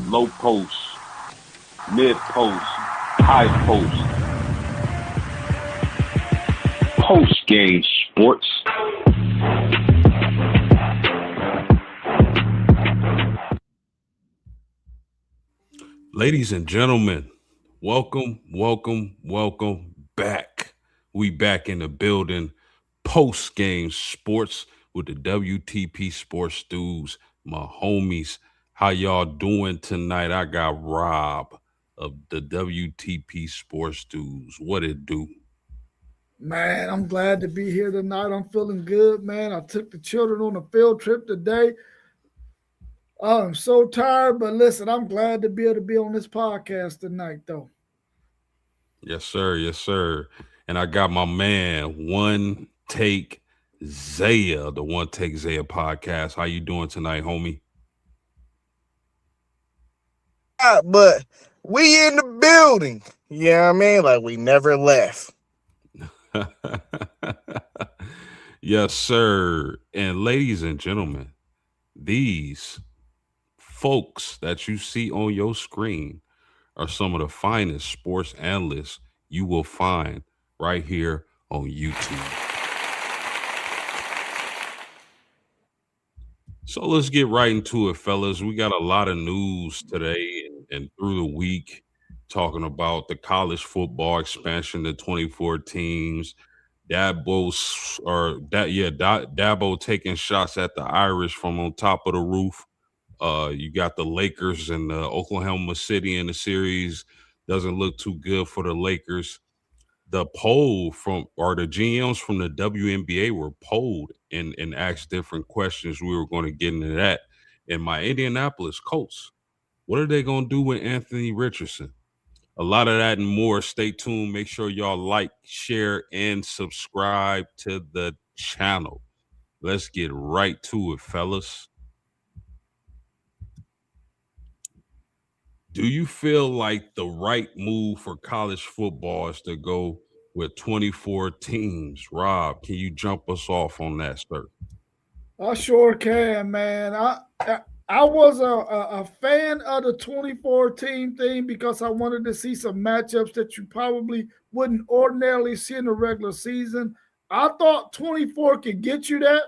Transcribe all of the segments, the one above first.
low post, mid post, high post, Postgame Sports. Ladies and gentlemen, welcome back. We back in the building. Postgame Sports with the WTP Sports Dudes, my homies. How y'all doing tonight? I got Rob of the WTP Sports Dudes. What it do? Man, I'm glad to be here tonight. I'm feeling good, man. I took the children on a field trip today. I'm so tired, but listen, I'm glad to be able to be on this podcast tonight, though. Yes, sir. Yes, sir. And I got my man, One Take Zaya, the One Take Zaya podcast. How you doing tonight, homie? But we in the building. You know what I mean? Like we never left. Yes, sir. And ladies and gentlemen, these folks that you see on your screen are some of the finest sports analysts you will find right here on YouTube. So let's get right into it, fellas. We got a lot of news today and through the week talking about the college football expansion to 24 teams. Dabo taking shots at the Irish from on top of the roof. You got the Lakers and Oklahoma City in the series. Doesn't look too good for the Lakers. The the GMs from the WNBA were polled and asked different questions. We were going to get into that. And my Indianapolis Colts, what are they going to do with Anthony Richardson? A lot of that and more. Stay tuned. Make sure y'all like, share, and subscribe to the channel. Let's get right to it, fellas. Do you feel like the right move for college football is to go with 24 teams? Rob, can you jump us off on that, sir? I sure can, man. I was a fan of the 24 team thing because I wanted to see some matchups that you probably wouldn't ordinarily see in the regular season. I thought 24 could get you that.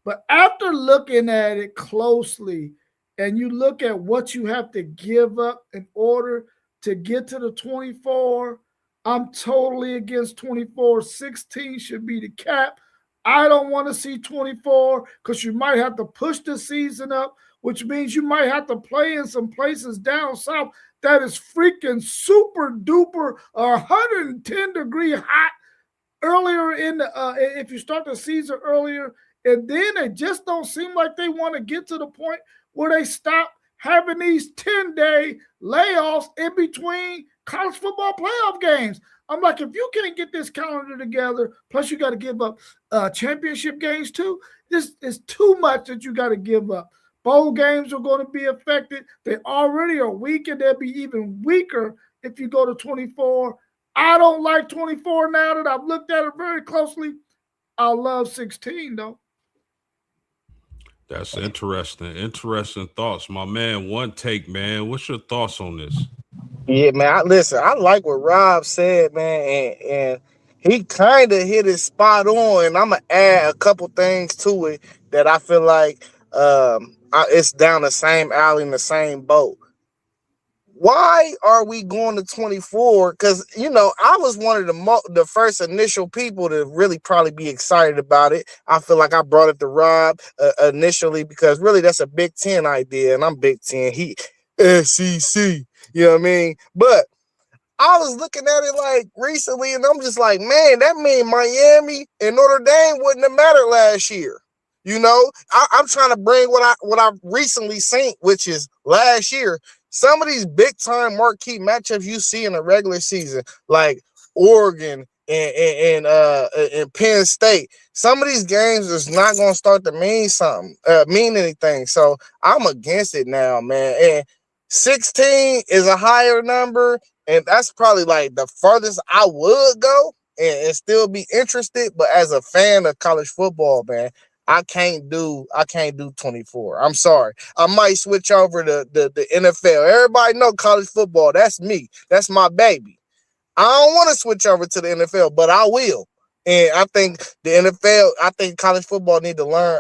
But after looking at it closely, and you look at what you have to give up in order to get to the 24, I'm totally against 24. 16 should be the cap. I don't want to see 24 because you might have to push the season up, which means you might have to play in some places down south that is freaking super duper 110-degree hot earlier in the if you start the season earlier. And then they just don't seem like they want to get to the point where they stop having these 10-day layoffs in between college football playoff games. I'm like, if you can't get this calendar together, plus you got to give up championship games too, this is too much that you got to give up. Bowl games are going to be affected. They already are weak, and they'll be even weaker if you go to 24. I don't like 24 now that I've looked at it very closely. I love 16, though. That's interesting. Interesting thoughts. My man, One Take, man. What's your thoughts on this? Yeah, man. I like what Rob said, man, and he kind of hit it spot on. And I'm gonna add a couple things to it that I feel like it's down the same alley in the same boat. Why are we going to 24? Because, you know, I was one of the first initial people to really probably be excited about it. I feel like I brought it to Rob initially because really that's a Big Ten idea, and I'm Big Ten. He SEC, you know what I mean? But I was looking at it like recently, and I'm just like, man, that mean Miami and Notre Dame wouldn't have mattered last year. You know, I'm trying to bring what I recently seen, which is last year. Some of these big time marquee matchups you see in the regular season, like Oregon and Penn State, some of these games is not going to start to mean anything. So I'm against it now, man. And 16 is a higher number, and that's probably like the furthest I would go and still be interested. But as a fan of college football, man, I can't do 24. I'm sorry. I might switch over to the NFL. Everybody know college football. That's me. That's my baby. I don't want to switch over to the NFL, but I will. And I think the NFL, I think college football need to learn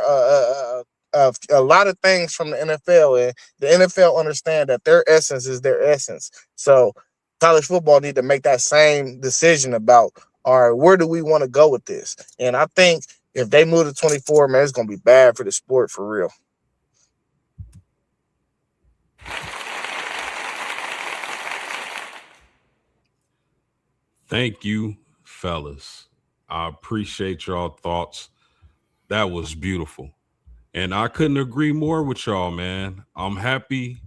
a lot of things from the NFL, and the NFL understand that their essence is their essence. So college football need to make that same decision about, all right, where do we want to go with this? And I think if they move to 24, man, it's going to be bad for the sport for real. Thank you, fellas. I appreciate y'all thoughts. That was beautiful. And I couldn't agree more with y'all, man. I'm happy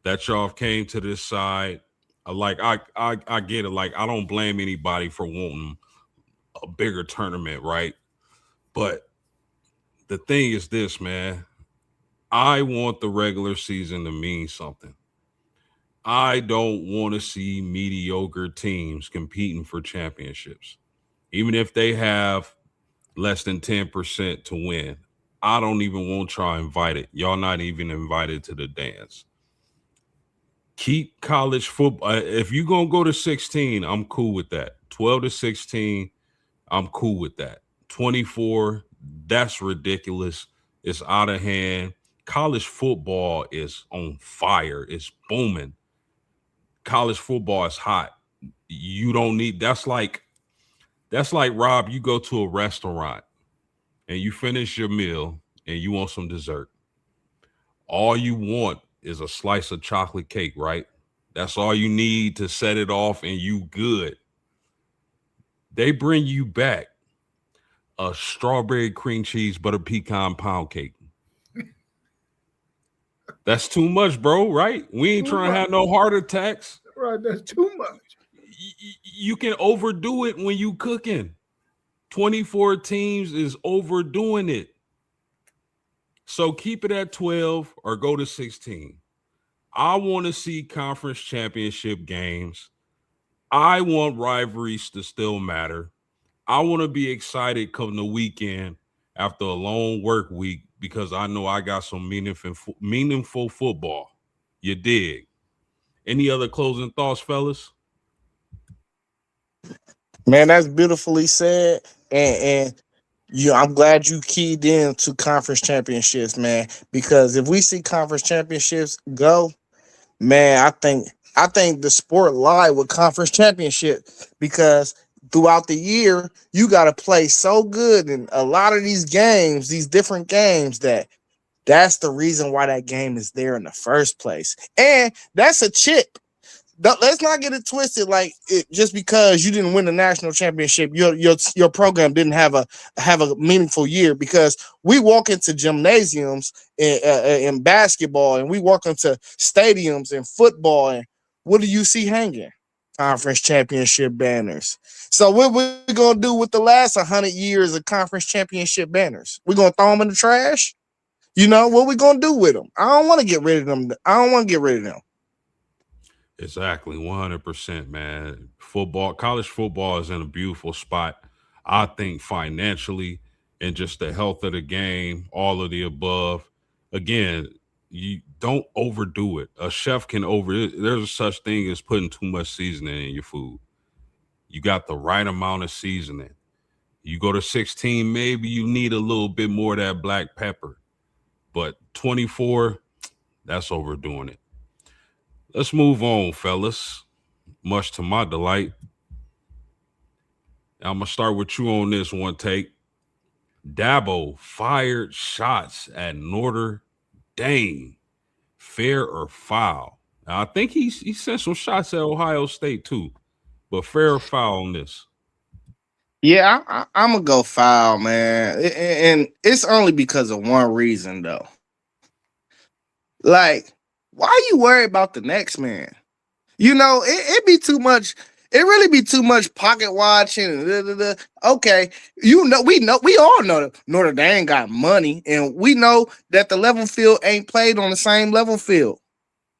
that y'all came to this side. I get it. Like, I don't blame anybody for wanting a bigger tournament, right? But the thing is this, man. I want the regular season to mean something. I don't want to see mediocre teams competing for championships. Even if they have less than 10% to win, I don't even want y'all invited. Y'all not even invited to the dance. Keep college football. If you're going to go to 16, I'm cool with that. 12 to 16, I'm cool with that. 24, that's ridiculous. It's out of hand. College football is on fire. It's booming. College football is hot. You don't need, that's like Rob, you go to a restaurant and you finish your meal and you want some dessert. All you want is a slice of chocolate cake, right? That's all you need to set it off and you good. They bring you back a strawberry cream cheese butter pecan pound cake. That's too much, bro, right? We ain't trying to have no heart attacks. Right, that's too much. You can overdo it when you cooking. 24 teams is overdoing it. So keep it at 12 or go to 16. I want to see conference championship games. I want rivalries to still matter. I want to be excited come the weekend after a long work week because I know I got some meaningful football. You dig? Any other closing thoughts, fellas? Man, that's beautifully said. And I'm glad you keyed in to conference championships, man. Because if we see conference championships go, man, I think the sport lied with conference championship because throughout the year you got to play so good in a lot of these games, these different games, that's the reason why that game is there in the first place. And that's a chip. Let's not get it twisted. Like just because you didn't win the national championship, your program didn't have a meaningful year. Because we walk into gymnasiums in basketball, and we walk into stadiums in football, and what do you see hanging? Conference championship banners. So what we gonna do with the last 100 years of conference championship banners? We're gonna throw them in the trash. You know what we gonna do with them? I don't want to get rid of them. Exactly, 100%, man. College football is in a beautiful spot. I think financially and just the health of the game, all of the above. Again, you don't overdo it. A chef can there's a such thing as putting too much seasoning in your food. You got the right amount of seasoning. You go to 16, maybe you need a little bit more of that black pepper. But 24, that's overdoing it. Let's move on, fellas. Much to my delight. I'm going to start with you on this one take. Dabo fired shots at Notre Dame. Fair or foul? Now, I think he sent some shots at Ohio State too. But fair or foul on this? Yeah, I'm going to go foul, man. And it's only because of one reason, though. Like, why are you worried about the next man? You know, it be too much. It really be too much pocket watching. Okay, we all know that Notre Dame got money, and we know that the level field ain't played on the same level field.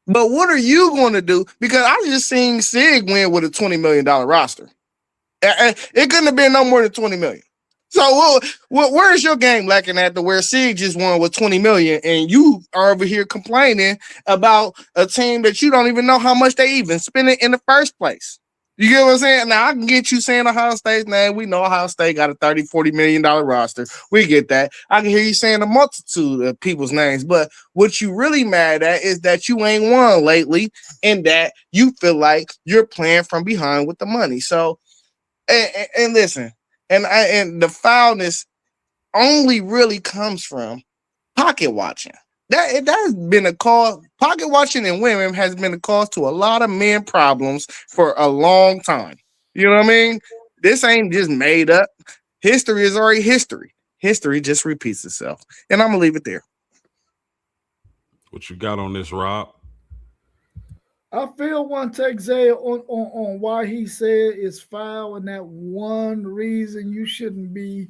But what are you going to do? Because I just seen Sig win with a $20 million roster. It couldn't have been no more than $20 million. So where's your game lacking at to where Sig just won with 20 million and you are over here complaining about a team that you don't even know how much they even spent it in the first place? You get what I'm saying? Now, I can get you saying Ohio State's name. We know Ohio State got a $30, $40 million roster. We get that. I can hear you saying a multitude of people's names. But what you really mad at is that you ain't won lately and that you feel like you're playing from behind with the money. So, and listen, and the foulness only really comes from pocket watching. That's been a cause. Pocket watching in women has been a cause to a lot of men problems for a long time. You know what I mean? This ain't just made up. History is already history. History just repeats itself. And I'm gonna leave it there. What you got on this, Rob? I feel one take Zay on why he said it's foul, and that one reason you shouldn't be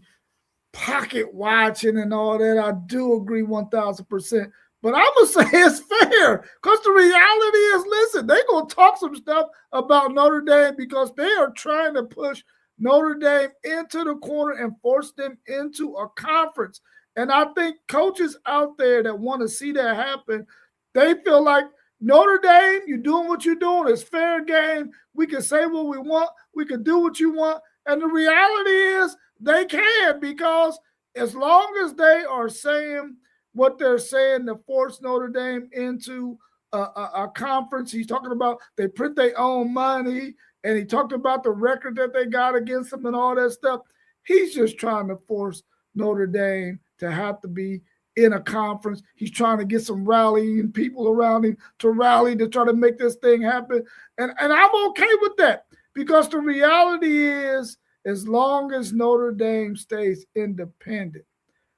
pocket watching and all that. I do agree 1,000%. But I'm going to say it's fair because the reality is, listen, they're going to talk some stuff about Notre Dame because they are trying to push Notre Dame into the corner and force them into a conference. And I think coaches out there that want to see that happen, they feel like Notre Dame, you're doing what you're doing. It's fair game. We can say what we want. We can do what you want. And the reality is, they can, because as long as they are saying what they're saying to force Notre Dame into a conference, he's talking about they print their own money, and he talked about the record that they got against them and all that stuff. He's just trying to force Notre Dame to have to be in a conference. He's trying to get some rallying people around him to rally to try to make this thing happen. And I'm okay with that because the reality is, as long as Notre Dame stays independent,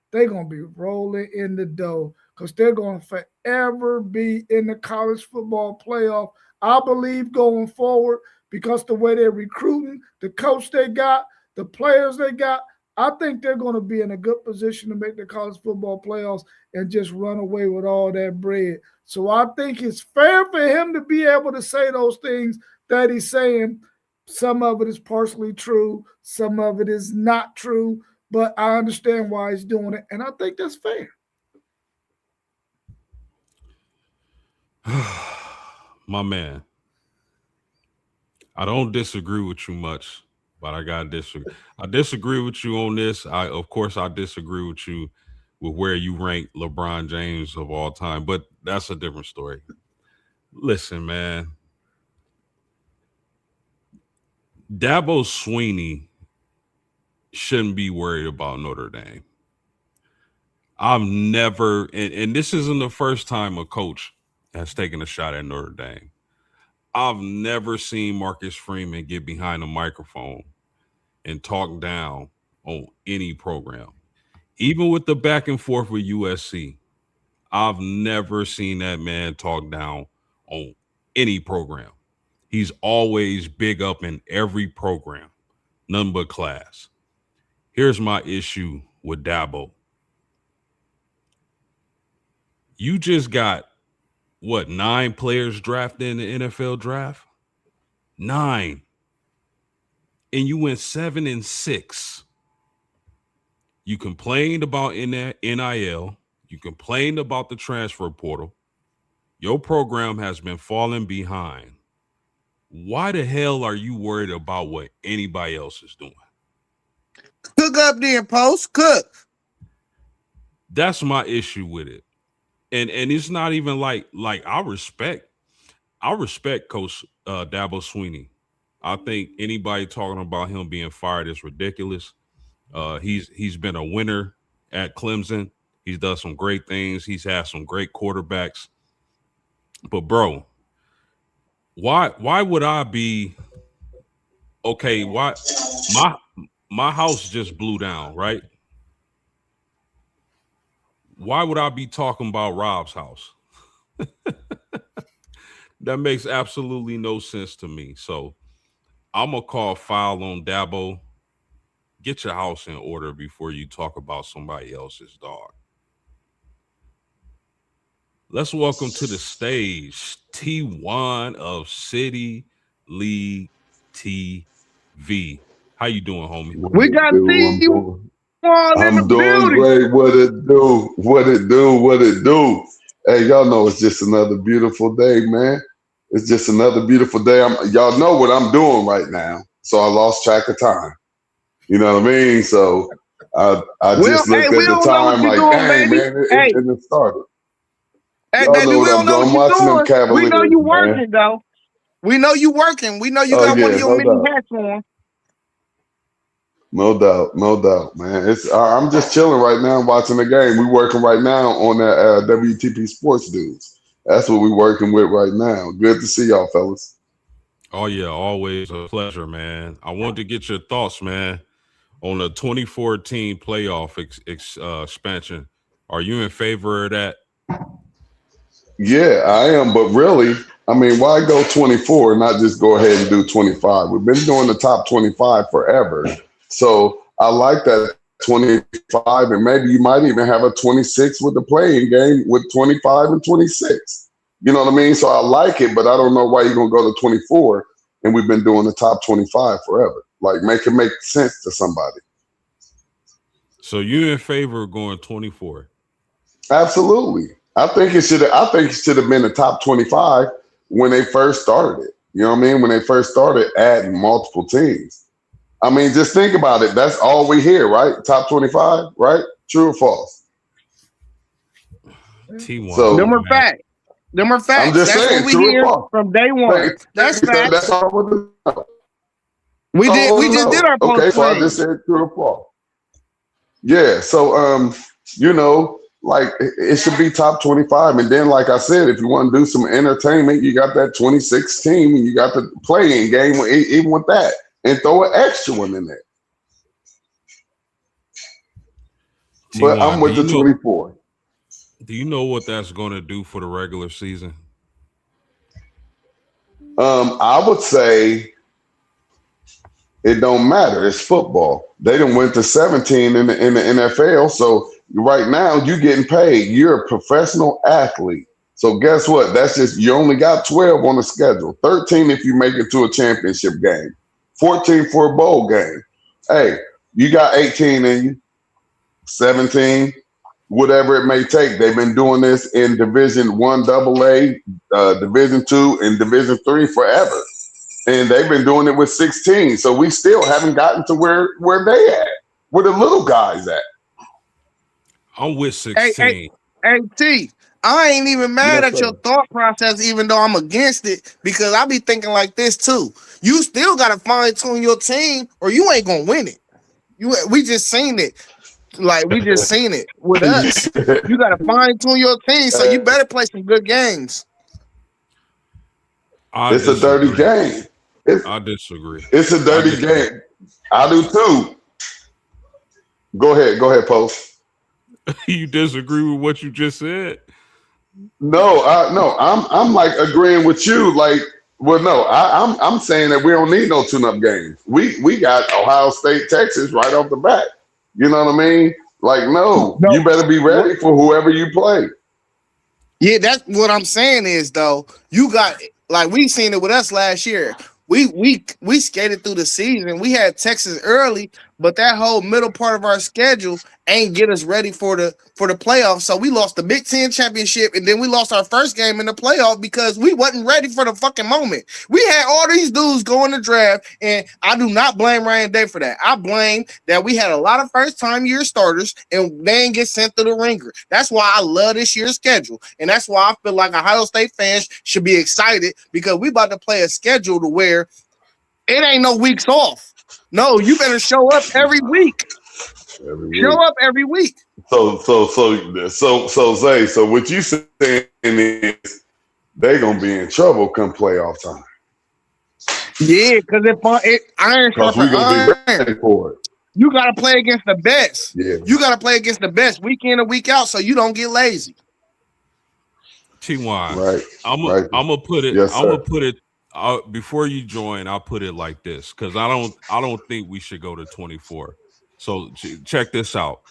they're going to be rolling in the dough because they're going to forever be in the college football playoff. I believe going forward because the way they're recruiting, the coach they got, the players they got, I think they're going to be in a good position to make the college football playoffs and just run away with all that bread. So I think it's fair for him to be able to say those things that he's saying. Some of it is partially true. Some of it is not true. But I understand why he's doing it. And I think that's fair. My man, I don't disagree with you much, but I got to disagree. I disagree with you on this. Of course, I disagree with you with where you rank LeBron James of all time. But that's a different story. Listen, man. Dabo Swinney shouldn't be worried about Notre Dame. I've never, and this isn't the first time a coach has taken a shot at Notre Dame. I've never seen Marcus Freeman get behind a microphone and talk down on any program. Even with the back and forth with USC, I've never seen that man talk down on any program. He's always big up in every program, none but class. Here's my issue with Dabo. You just got, 9 players drafted in the NFL draft? 9. And you went 7-6. You complained about NIL. You complained about the transfer portal. Your program has been falling behind. Why the hell are you worried about what anybody else is doing? Cook up then, Post. Cook. That's my issue with it. And it's not even like I respect Coach Dabo Swinney. I think anybody talking about him being fired is ridiculous. He's been a winner at Clemson. He's done some great things. He's had some great quarterbacks. But bro, why would I be okay? Why my house just blew down, right? Why would I be talking about Rob's house? That makes absolutely no sense to me. So I'm going to call foul on Dabo. Get your house in order before you talk about somebody else's dog. Let's welcome to the stage T1 of City League TV. How you doing, homie? We got T. I'm doing great. What it do? What it do? What it do? Hey, y'all know it's just another beautiful day, man. It's just another beautiful day. Y'all know what I'm doing right now, so I lost track of time. You know what I mean? So I just looked at the time like, dang, man, it started. Hey, y'all baby, know we don't know I'm what watching you're them doing. We know Cavaliers, you man. working, though. We know you working. We know you got one of your many hats on. No doubt, man. I'm just chilling right now, watching the game. We working right now on that WTP Sports Dudes. That's what we working with right now. Good to see y'all, fellas. Oh yeah, always a pleasure, man. I wanted to get your thoughts, man, on the 2014 playoff expansion. Are you in favor of that? Yeah, I am. But really, I mean, why go 24 and not just go ahead and do 25? We've been doing the top 25 forever. So I like that 25, and maybe you might even have a 26 with the playing game with 25 and 26. You know what I mean? So I like it, but I don't know why you're going to go to 24 and we've been doing the top 25 forever. Like, make it make sense to somebody. So you in favor of going 24? Absolutely. I think it should have been the top 25 when they first started it. You know what I mean? When they first started adding multiple teams. I mean, just think about it. That's all we hear, right? Top 25, right? True or false? T1. So, them are facts. Them are facts. I'm just That's saying, what we true hear or false? from day one. That's facts. That's all I want to know. We just did our post Okay, so I just said true or false. Yeah, so you know, like it should be top 25. And then, like I said, if you want to do some entertainment, you got that 26 team and you got the playing game even with that. And throw an extra one in there. But I'm with the 24. Do you know what that's going to do for the regular season? I would say it don't matter. It's football. They done went to 17 in the NFL. So right now you're getting paid. You're a professional athlete. So guess what? That's just, you only got 12 on the schedule. 13 if you make it to a championship game. 14 for a bowl game. Hey, you got 18 in you. 17, whatever it may take. They've been doing this in Division 1 AA, Division 2, and Division 3 forever. And they've been doing it with 16. So we still haven't gotten to where they at, where the little guys at. I'm with 16. Hey, T, I ain't even mad at your thought process, even though I'm against it, because I be thinking like this too. You still got to fine tune your team, or you ain't gonna win it. We just seen it. Like, we just seen it with us. You got to fine tune your team, so you better play some good games. It's a dirty game. I disagree. It's a dirty game. I do too. Go ahead, Post. You disagree with what you just said? No, I'm like agreeing with you. Like, well, no, I'm saying that we don't need no tune-up games. We got Ohio State, Texas right off the bat. You know what I mean? Like, no, you better be ready for whoever you play. Yeah, that's what I'm saying is, though, you got, like, we seen it with us last year. We skated through the season. We had Texas early, but that whole middle part of our schedule ain't get us ready for the playoffs. So we lost the Big Ten championship, and then we lost our first game in the playoff because we wasn't ready for the fucking moment. We had all these dudes go in the draft, and I do not blame Ryan Day for that. I blame that we had a lot of first-time year starters, and they ain't get sent through the ringer. That's why I love this year's schedule, and that's why I feel like Ohio State fans should be excited because we about to play a schedule to where it ain't no weeks off. No, you better show up every week. Show up every week. So Zay, so what you saying is they're gonna be in trouble come playoff time. Yeah, because if iron sharpens gonna be ready for it. You gotta play against the best. Yeah. You gotta play against the best week in and week out so you don't get lazy. T1. Right. I'm gonna put it. Yes, I'm gonna put it. Before you join, I'll put it like this because I don't think we should go to 24. So check this out.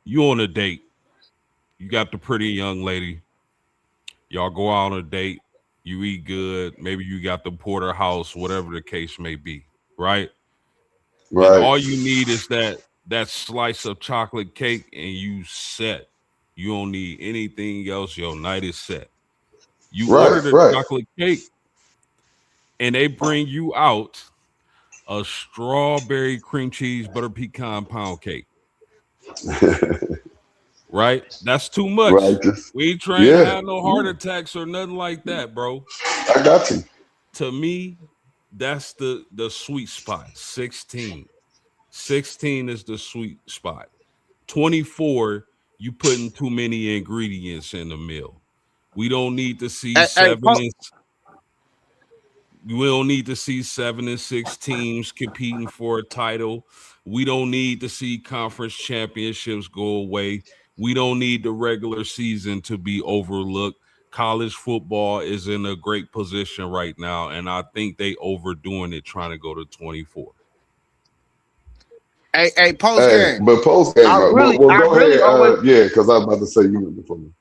You on a date. You got the pretty young lady. Y'all go out on a date. You eat good. Maybe you got the porterhouse, whatever the case may be. Right. Right. And all you need is that that slice of chocolate cake and you set. You don't need anything else. Your night is set. You order the chocolate cake and they bring you out a strawberry cream cheese butter pecan pound cake. Right? That's too much. We ain't trying to have no heart attacks or nothing like that, bro. I got you. To me, that's the sweet spot. 16. 16 is the sweet spot. 24, you putting too many ingredients in the meal. We don't need to see we don't need to see 7 and 6 teams competing for a title. We don't need to see conference championships go away. We don't need the regular season to be overlooked. College football is in a great position right now, and I think they overdoing it trying to go to 24. Hey, post game. But post game, go ahead. Yeah, because I was about to say you went before me.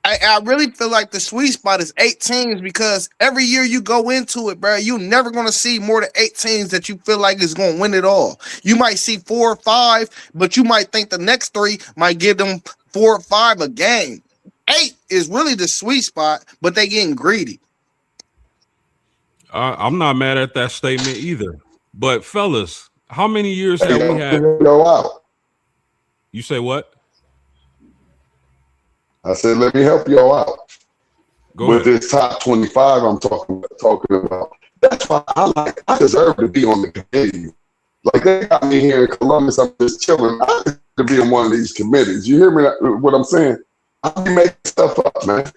I really feel like the sweet spot is 8 teams because every year you go into it, bro, you're never going to see more than 8 teams that you feel like is going to win it all. You might see 4 or 5, but you might think the next 3 might give them 4 or 5 a game. 8 is really the sweet spot, but they getting greedy. I'm not mad at that statement either. But fellas, how many years have we had? You say what? I said, let me help y'all out with this top 25 I'm talking about. That's why I deserve to be on the committee. Like they got me here in Columbus, I'm just chilling. I deserve to be on one of these committees. You hear me? What I'm saying? I be making stuff up, man.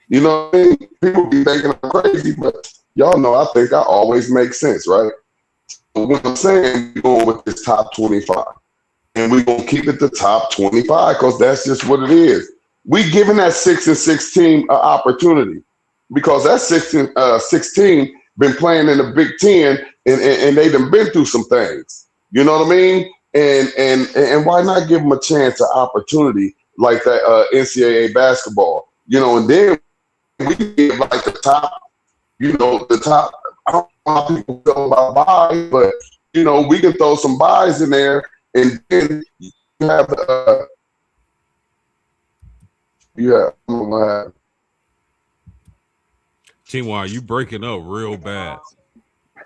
You know what I mean? People be thinking I'm crazy, but y'all know I think I always make sense, right? So what I'm saying, we're going with this top 25. And we're going to keep it the top 25 because that's just what it is. We giving that 6 and 6 team an opportunity because that 16 been playing in the Big Ten and they done been through some things. You know what I mean? And why not give them a chance, an opportunity like that NCAA basketball? You know, and then we give like the top. I don't know how people feel about buys, but you know, we can throw some buys in there, and then you have T-Y, you breaking up real bad.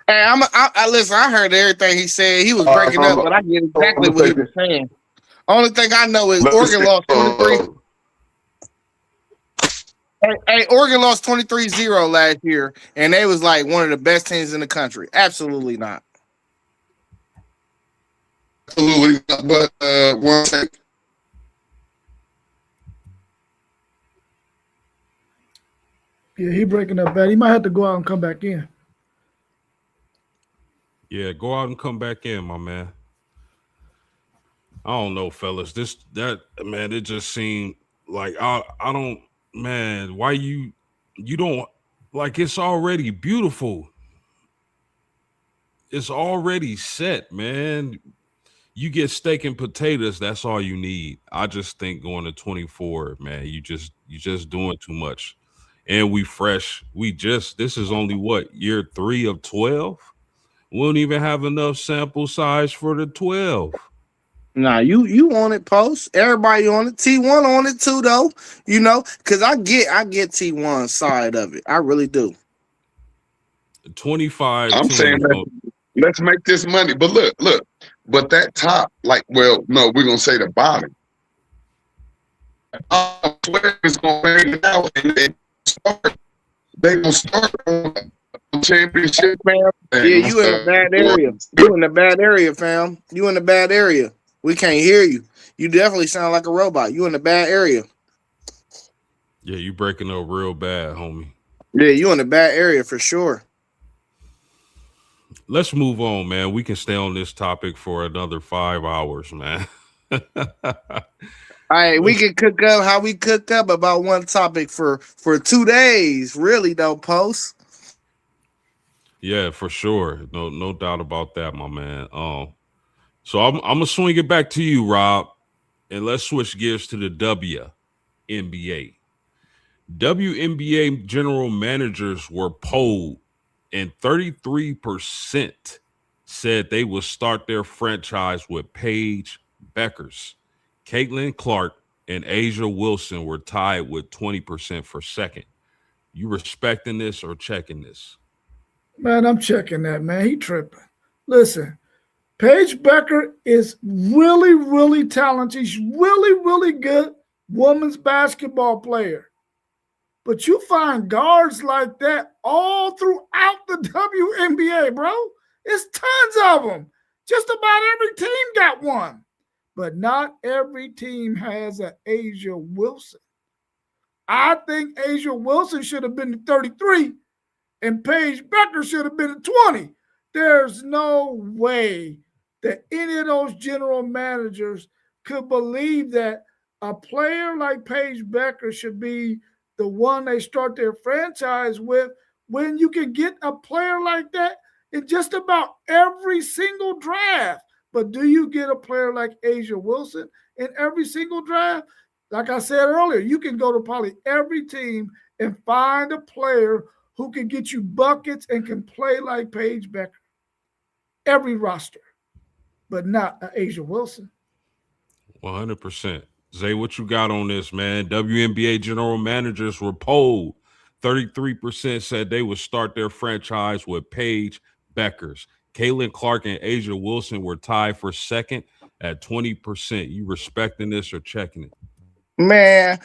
Hey, I listen. I heard everything he said. He was breaking up, but I get exactly what he was saying. Only thing I know is Oregon lost 23. Hey, Oregon lost 23-0 last year, and they was like one of the best teams in the country. Absolutely not. Absolutely not. But one second. Yeah, he breaking up bad. He might have to go out and come back in. Yeah, go out and come back in, my man. I don't know, fellas. It just seemed like I don't, man, why you don't, like, it's already beautiful. It's already set, man. You get steak and potatoes, that's all you need. I just think going to 24, man, you just doing too much. And we fresh. This is only what, year 3 of 12? We don't even have enough sample size for the 12. Nah, you on it, Post. Everybody on it. T1 on it too, though. You know, because I get T1's side of it. I really do. 25. I'm saying let's make this money. But look. But that top, we're gonna say the bottom. 12 is gonna fade it out, and they gonna start on championship, fam. Yeah, you in a bad area. You in a bad area, fam. You in a bad area. We can't hear you. You definitely sound like a robot. You in a bad area. Yeah, you breaking up real bad, homie. Yeah, you in a bad area for sure. Let's move on, man. We can stay on this topic for another 5 hours, man. All right, we can cook up how we cook up about one topic for 2 days. Really, though, Post. Yeah, for sure. No doubt about that, my man. So I'm gonna swing it back to you, Rob, and let's switch gears to the WNBA. WNBA general managers were polled, and 33% said they would start their franchise with Paige Beckers. Caitlin Clark and Asia Wilson were tied with 20% for second. You respecting this or checking this? Man, I'm checking that, man. He tripping. Listen, Paige Becker is really, really talented. She's really, really good women's basketball player. But you find guards like that all throughout the WNBA, bro. It's tons of them. Just about every team got one. But not every team has an Asia Wilson. I think Asia Wilson should have been 33 and Paige Becker should have been 20. There's no way that any of those general managers could believe that a player like Paige Becker should be the one they start their franchise with when you can get a player like that in just about every single draft. But do you get a player like Asia Wilson in every single draft? Like I said earlier, you can go to probably every team and find a player who can get you buckets and can play like Paige Becker. Every roster, but not Asia Wilson. 100%. Zay, what you got on this, man? WNBA general managers were polled. 33% said they would start their franchise with Paige Beckers. Caitlin Clark and Asia Wilson were tied for second at 20%. You respecting this or checking it? Man,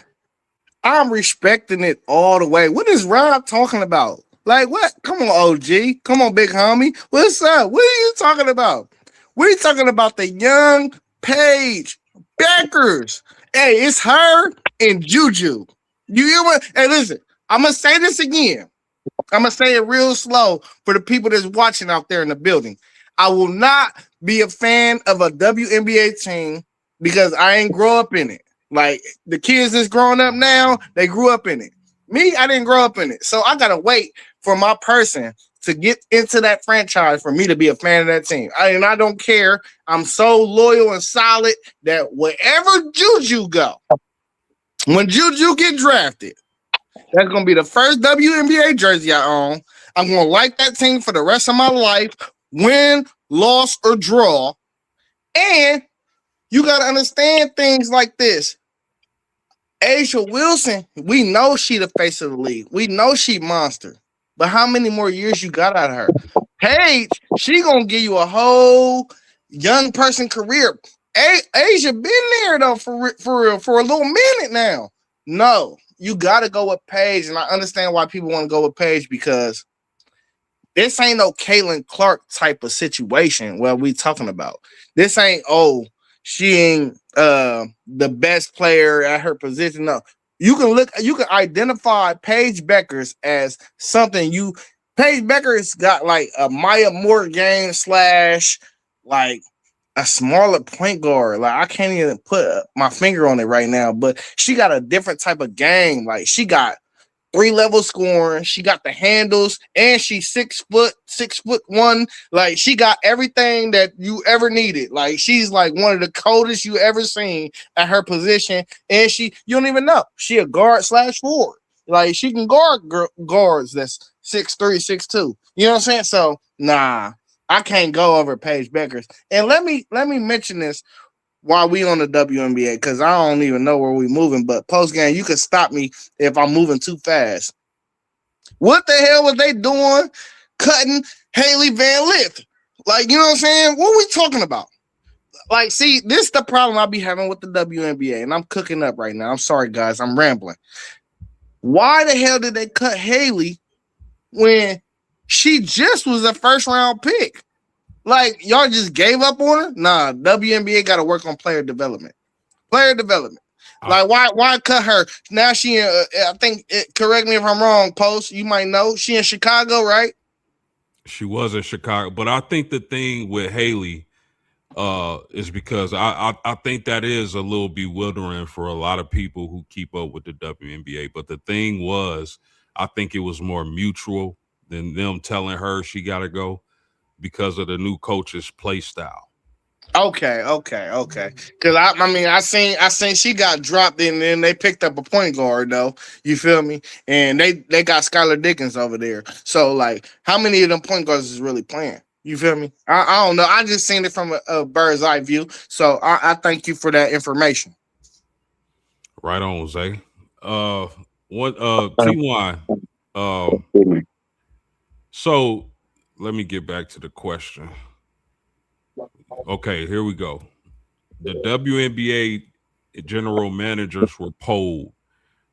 I'm respecting it all the way. What is Rob talking about? Like what? Come on, OG. Come on, big homie. What's up? What are you talking about? We're talking about the young Paige Beckers. Hey, it's her and Juju. You hear what? Hey, listen, I'm going to say this again. I'm going to say it real slow for the people that's watching out there in the building. I will not be a fan of a WNBA team because I ain't grow up in it. Like the kids that's growing up now, they grew up in it. Me, I didn't grow up in it. So I got to wait for my person to get into that franchise for me to be a fan of that team. And I don't care. I'm so loyal and solid that wherever Juju go, when Juju get drafted, that's going to be the first WNBA jersey I own. I'm going to like that team for the rest of my life, win, loss, or draw. And you got to understand things like this. Asia Wilson, we know she the face of the league. We know she monster. But how many more years you got out of her? Paige, she going to give you a whole young person career. Asia been there, though, for real, for a little minute now. No, you got to go with Paige. And I understand why people want to go with Paige because this ain't no Caitlin Clark type of situation where we talking about. This ain't, she ain't the best player at her position. No, you can identify Paige Beckers as something Paige Beckers got like a Maya Moore game / like a smaller point guard. Like I can't even put my finger on it right now, but she got a different type of game. Like she got 3-level scoring. She got the handles, and she's 6'1". Like she got everything that you ever needed. Like she's like one of the coldest you ever seen at her position, and you don't even know she a guard / forward. Like she can guard guards that's 6'3", 6'2". You know what I'm saying? So nah, I can't go over Paige Beckers. And let me mention this while we on the WNBA, because I don't even know where we moving, but Postgame, you can stop me if I'm moving too fast. What the hell was they doing cutting Haley Van Lith? Like, you know what I'm saying? What are we talking about? Like, see, this is the problem I be having with the WNBA, and I'm cooking up right now. I'm sorry, guys. I'm rambling. Why the hell did they cut Haley when she just was a first-round pick? Like, y'all just gave up on her? Nah, WNBA got to work on player development. Player development. Like, why cut her? Now she, I think, correct me if I'm wrong, Post, you might know. She in Chicago, right? She was in Chicago. But I think the thing with Haley is because I think that is a little bewildering for a lot of people who keep up with the WNBA. But the thing was, I think it was more mutual than them telling her she got to go, because of the new coach's play style. Okay. Because I seen she got dropped in, and then they picked up a point guard though. You feel me? And they got Skylar Dickens over there. So like, how many of them point guards is really playing? You feel me? I don't know. I just seen it from a bird's eye view. So I thank you for that information. Right on, Zay. What TY? So let me get back to the question. Okay, here we go. The WNBA general managers were polled,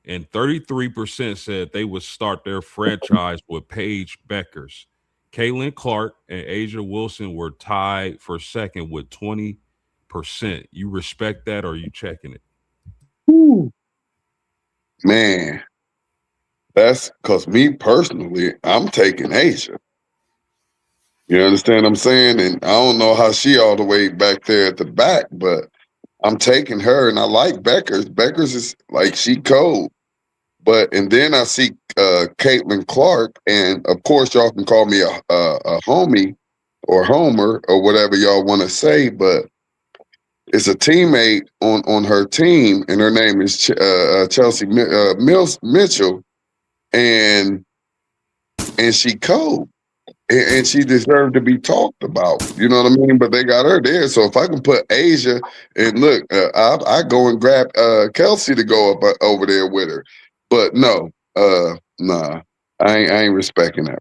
and 33% said they would start their franchise with Paige Beckers. Caitlin Clark and Asia Wilson were tied for second with 20%. You respect that, or are you checking it? Ooh. Man, that's because me personally, I'm taking Asia. You understand what I'm saying? And I don't know how she all the way back there at the back, but I'm taking her, and I like Beckers. Beckers is like, she cold. But and then I see Caitlin Clark, and of course y'all can call me a homie or homer or whatever y'all want to say, but it's a teammate on her team, and her name is Chelsea Mitchell, and she cold. And she deserved to be talked about. You know what I mean? But they got her there. So if I can put Asia, and look, I go and grab Kelsey to go up over there with her. But no, nah, I ain't respecting that.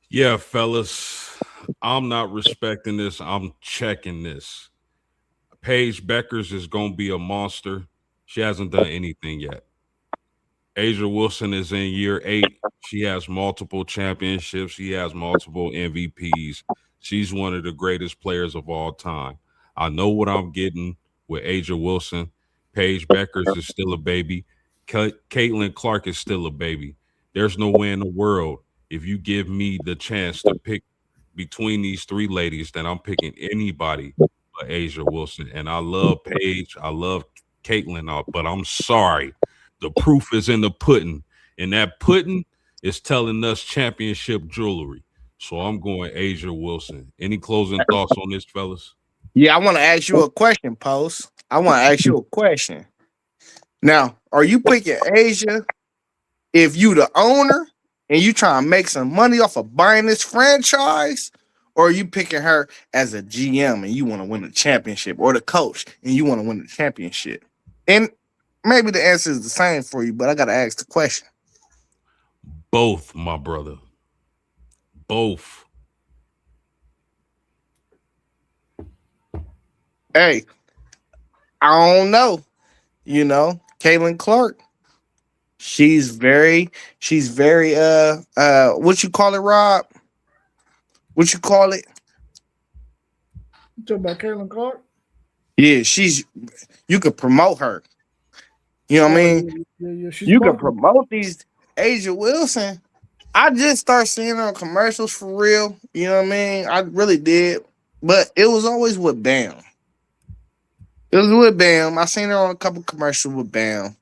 Yeah, fellas, I'm not respecting this. I'm checking this. Paige Beckers is going to be a monster. She hasn't done anything yet. Asia Wilson is in year 8. She has multiple championships. She has multiple MVPs. She's one of the greatest players of all time. I know what I'm getting with Asia Wilson. Paige Beckers is still a baby. Caitlin Clark is still a baby. There's no way in the world, if you give me the chance to pick between these 3 ladies, that I'm picking anybody but Asia Wilson. And I love Paige. I love Caitlin, but I'm sorry. The proof is in the pudding, and that pudding is telling us championship jewelry. So I'm going Asia Wilson. Any closing thoughts on this, fellas? Yeah, I want to ask you a question, Post. I want to ask you a question. Now, are you picking Asia if you the owner and you trying to make some money off of buying this franchise, or are you picking her as a GM and you want to win the championship, or the coach and you want to win the championship? And maybe the answer is the same for you, but I got to ask the question. Both, my brother. Both. Hey, I don't know. You know, Caitlin Clark, she's very what you call it, Rob? What you call it? You talking about Caitlin Clark? Yeah, you could promote her. You know what I mean? Yeah, you can promote these. Asia Wilson, I just started seeing her on commercials for real. You know what I mean? I really did. But it was always with Bam. It was with Bam. I seen her on a couple commercials with Bam.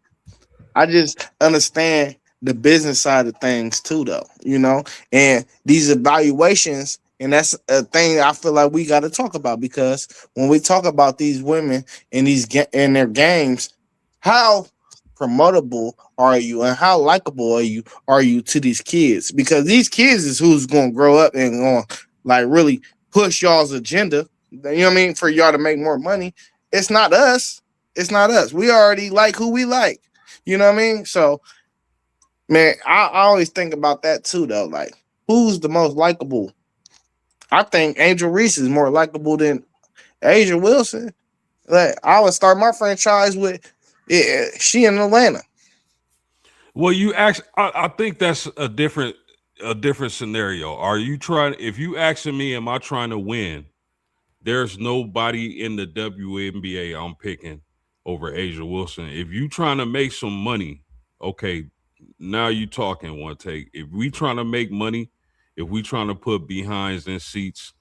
I just understand the business side of things too, though, you know, and these evaluations. And that's a thing I feel like we got to talk about, because when we talk about these women in their games, how promotable are you and how likable are you to these kids? Because these kids is who's going to grow up and going like really push y'all's agenda. You know what I mean? For y'all to make more money. It's not us. It's not us. We already like who we like. You know what I mean? So, man, I always think about that too, though. Like, who's the most likable? I think Angel Reese is more likable than Asia Wilson. Like, I would start my franchise with she in Atlanta. Well, I think that's a different scenario. Are you trying? If you asking me, am I trying to win? There's nobody in the WNBA I'm picking over Asia Wilson. If you trying to make some money, okay, now you talking one take. If we trying to make money, if we trying to put behinds in seats,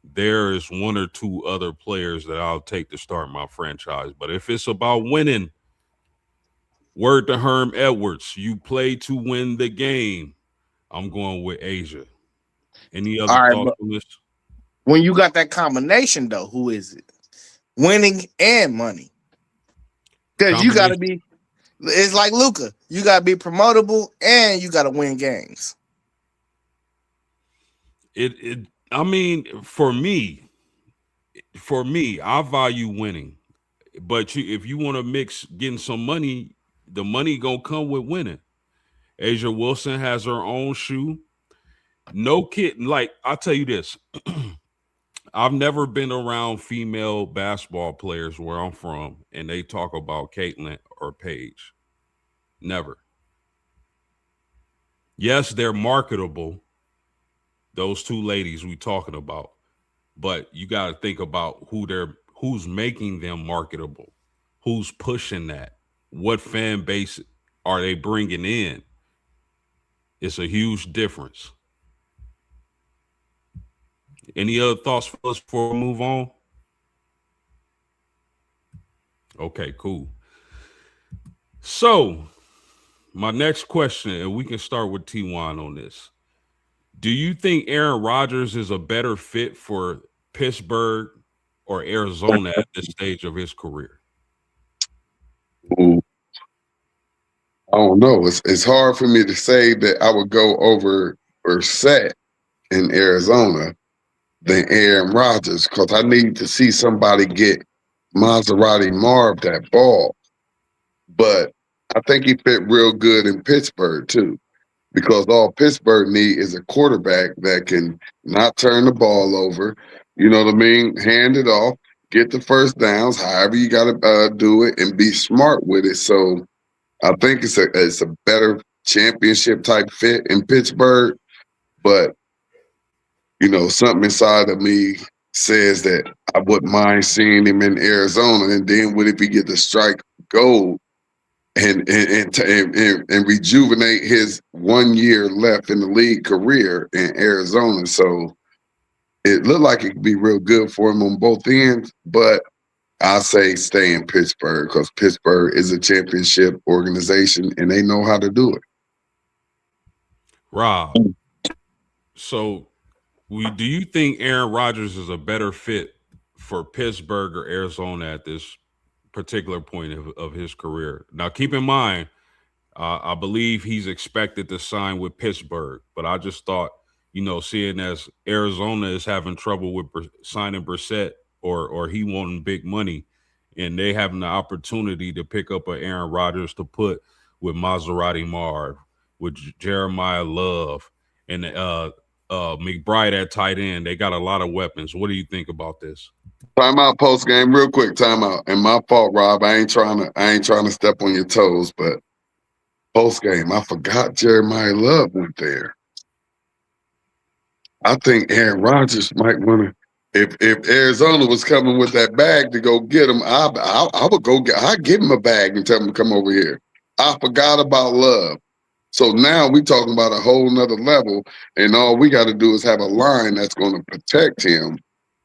there is 1 or 2 other players that I'll take to start my franchise. But if it's about winning, word to Herm Edwards, you play to win the game. I'm going with Asia. Any other thoughts on this? When you got that combination, though, who is it? Winning and money. Because you got to be, it's like Luka. You got to be promotable and you got to win games. I mean, for me, I value winning. But if you want to mix getting some money, the money gonna come with winning. Asia Wilson has her own shoe. No kid, like I'll tell you this. I've never been around female basketball players where I'm from, and they talk about Caitlin or Paige. Never. Yes, they're marketable. Those two ladies we talking about, but you got to think about who's making them marketable, who's pushing that, what fan base are they bringing in? It's a huge difference. Any other thoughts for us before we move on? Okay, cool. So, my next question, and we can start with T1 on this. Do you think Aaron Rodgers is a better fit for Pittsburgh or Arizona at this stage of his career? Ooh. I don't know. It's hard for me to say that I would go over Brissett in Arizona than Aaron Rodgers, because I need to see somebody get Maserati Marv that ball. But I think he fit real good in Pittsburgh too, because all Pittsburgh need is a quarterback that can not turn the ball over. You know what I mean? Hand it off, get the first downs, however you got to do it, and be smart with it. So I think it's a better championship type fit in Pittsburgh, but you know, something inside of me says that I wouldn't mind seeing him in Arizona. And then what if he get to strike gold and rejuvenate his 1 year left in the league career in Arizona? So it looked like it could be real good for him on both ends, but I say stay in Pittsburgh, because Pittsburgh is a championship organization and they know how to do it. Rob, so do you think Aaron Rodgers is a better fit for Pittsburgh or Arizona at this particular point of his career? Now, keep in mind, I believe he's expected to sign with Pittsburgh, but I just thought, you know, seeing as Arizona is having trouble with signing Brissett or he wanting big money, and they having the opportunity to pick up an Aaron Rodgers to put with Maserati Marv, with Jeremiah Love, and McBride at tight end. They got a lot of weapons. What do you think about this? Time out, post game, real quick. Time out. And my fault, Rob. I ain't trying to step on your toes, but post game, I forgot Jeremiah Love went there. I think Aaron Rodgers might want to. If Arizona was coming with that bag to go get him, I would go get. I'd give him a bag and tell him to come over here. I forgot about Love. So now we talking about a whole nother level, and all we got to do is have a line that's going to protect him.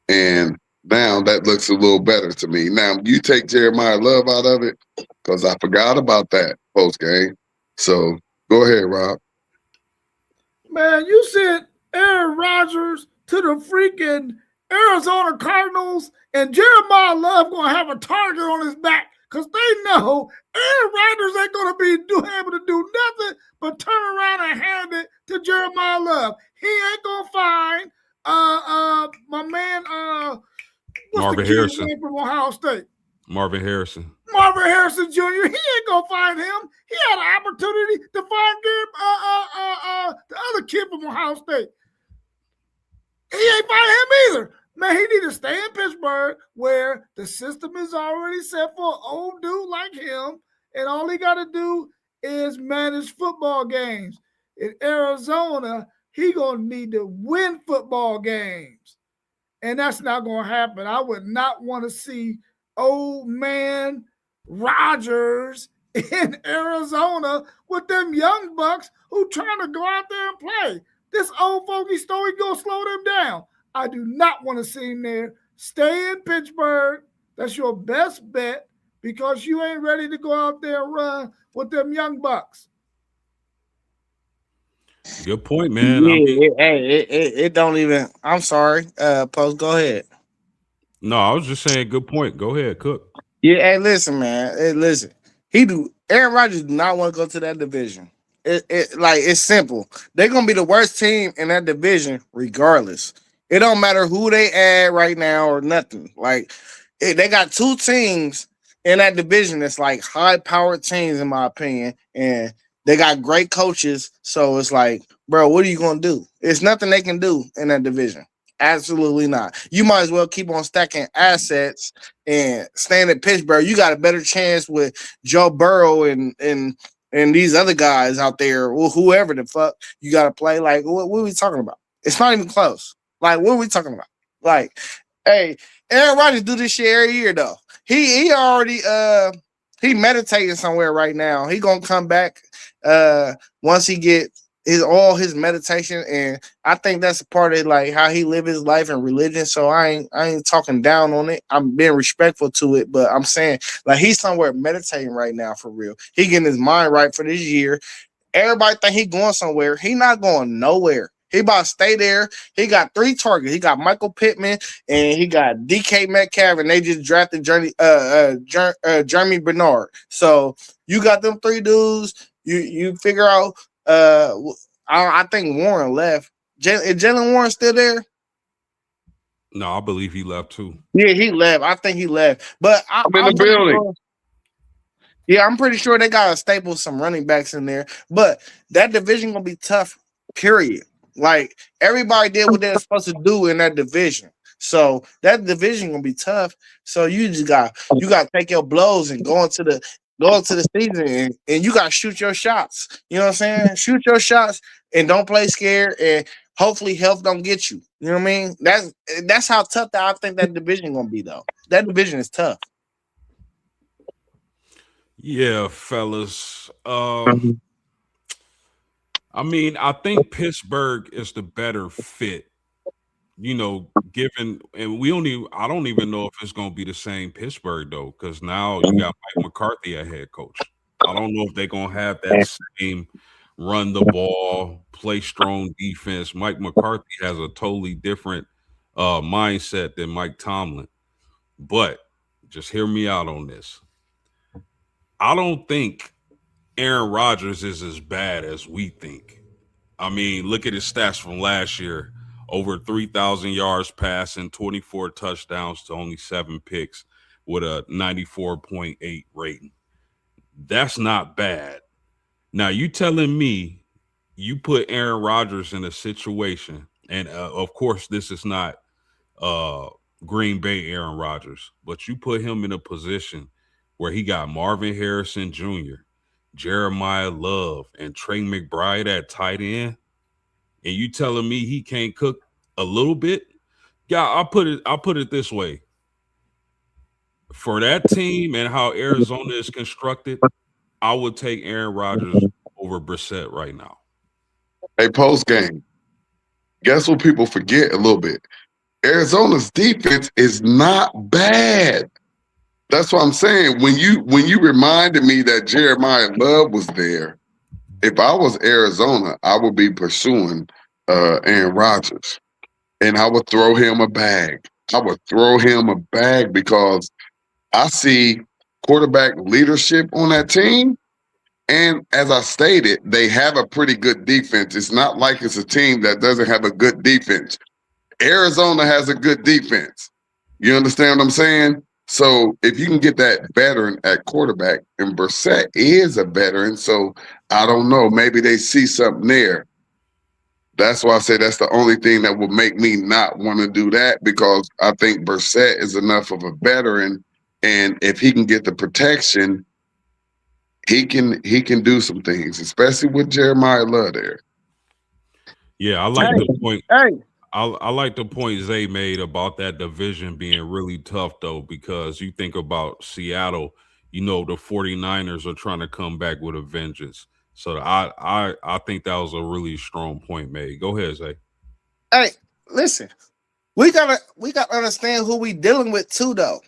And now that looks a little better to me. Now you take Jeremiah Love out of it, because I forgot about that post game. So go ahead, Rob. Man, you sent Aaron Rodgers to the freaking Arizona Cardinals, and Jeremiah Love going to have a target on his back, because they know Aaron Rodgers ain't going to be able to do nothing but turn around and hand it to Jeremiah Love. He ain't going to find my man, Marvin Harrison from Ohio State. Marvin Harrison Jr. He ain't gonna find him. He had an opportunity to find the other kid from Ohio State. He ain't find him either. Man, he need to stay in Pittsburgh, where the system is already set for an old dude like him, and all he got to do is manage football games. In Arizona, he gonna need to win football games, and that's not gonna happen. I would not want to see old man Rodgers in Arizona with them young bucks who trying to go out there and play. This old fogey story gonna slow them down. I do not want to see him there. Stay in Pittsburgh. That's your best bet, because you ain't ready to go out there and run with them young bucks. Good point, man. Yeah, it don't even. I'm sorry. Post, go ahead. No, I was just saying, good point. Go ahead, Cook. Yeah, hey, listen, man. Hey, listen. Aaron Rodgers do not want to go to that division. It's simple. They're gonna be the worst team in that division, regardless. It don't matter who they add right now or nothing. They got two teams in that division that's like high-powered teams, in my opinion, and they got great coaches. So it's like, bro, what are you gonna do? It's nothing they can do in that division. Absolutely not. You might as well keep on stacking assets and staying at Pittsburgh. You got a better chance with Joe Burrow and these other guys out there, or whoever the fuck you got to play. Like, what are we talking about? It's not even close. Like, what are we talking about? Like, hey, Aaron Rodgers do this shit every year though. He already he meditating somewhere right now. He gonna come back once he get all his meditation, and I think that's a part of like how he live his life and religion. So I ain't talking down on it. I'm being respectful to it, but I'm saying like he's somewhere meditating right now for real. He getting his mind right for this year. Everybody think he going somewhere. He not going nowhere. He about to stay there. He got 3 targets. He got Michael Pittman and he got DK Metcalf, and they just drafted Jeremy Bernard. So you got them 3 dudes. You figure out. I think Warren left. Is Jalen Warren still there? No, I believe he left too. Yeah, he left. I think he left. But I'm in the building. Yeah, I'm pretty sure they got to staple some running backs in there. But that division gonna be tough. Period. Like everybody did what they're supposed to do in that division. So that division gonna be tough. So you got to take your blows and go into the season and you got to shoot your shots. You know what I'm saying? Shoot your shots and don't play scared, and hopefully health don't get you. You know what I mean? That's how tough that I think that division gonna be though. That division is tough. Yeah, fellas. I mean, I think Pittsburgh is the better fit. You know, given and I don't even know if it's gonna be the same Pittsburgh though, because now you got Mike McCarthy at head coach. I don't know if they're gonna have that same run the ball, play strong defense. Mike McCarthy has a totally different mindset than Mike Tomlin. But just hear me out on this. I don't think Aaron Rodgers is as bad as we think. I mean, look at his stats from last year. Over 3,000 yards passing, 24 touchdowns to only 7 picks with a 94.8 rating. That's not bad. Now, you telling me you put Aaron Rodgers in a situation, and of course, this is not Green Bay Aaron Rodgers, but you put him in a position where he got Marvin Harrison Jr., Jeremiah Love, and Trey McBride at tight end, and you telling me he can't cook a little bit? Yeah, I'll put it this way. For that team and how Arizona is constructed, I would take Aaron Rodgers over Brissett right now. Hey, Postgame. Guess what people forget a little bit? Arizona's defense is not bad. That's what I'm saying. When you reminded me that Jeremiah Love was there, if I was Arizona, I would be pursuing Aaron Rodgers, and I would throw him a bag. I would throw him a bag because I see quarterback leadership on that team. And as I stated, they have a pretty good defense. It's not like it's a team that doesn't have a good defense. Arizona has a good defense. You understand what I'm saying? So if you can get that veteran at quarterback, and Brissett is a veteran, so I don't know. Maybe they see something there. That's why I say that's the only thing that would make me not want to do that, because I think Brissett is enough of a veteran, and if he can get the protection, he can do some things, especially with Jeremiah Love there. Yeah, I like the point. I like the point Zay made about that division being really tough, though, because you think about Seattle, you know, the 49ers are trying to come back with a vengeance. So I think that was a really strong point made. Go ahead, Zay. Hey, listen, we gotta understand who we dealing with too, though.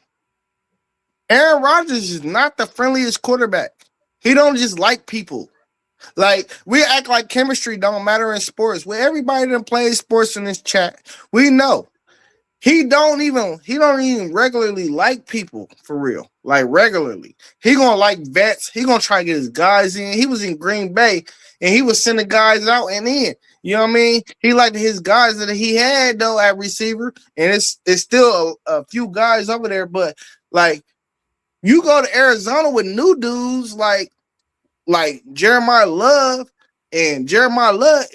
Aaron Rodgers is not the friendliest quarterback. He don't just like people. Like, we act like chemistry don't matter in sports. With everybody that plays sports in this chat, we know he don't even regularly like people for real. like regularly. He gonna like vets. He gonna try to get his guys in. He was in Green Bay and he was sending guys out and in. You know what I mean? He liked his guys that he had though at receiver, and it's still a few guys over there. But like you go to Arizona with new dudes like Jeremiah Love, and Jeremiah Love,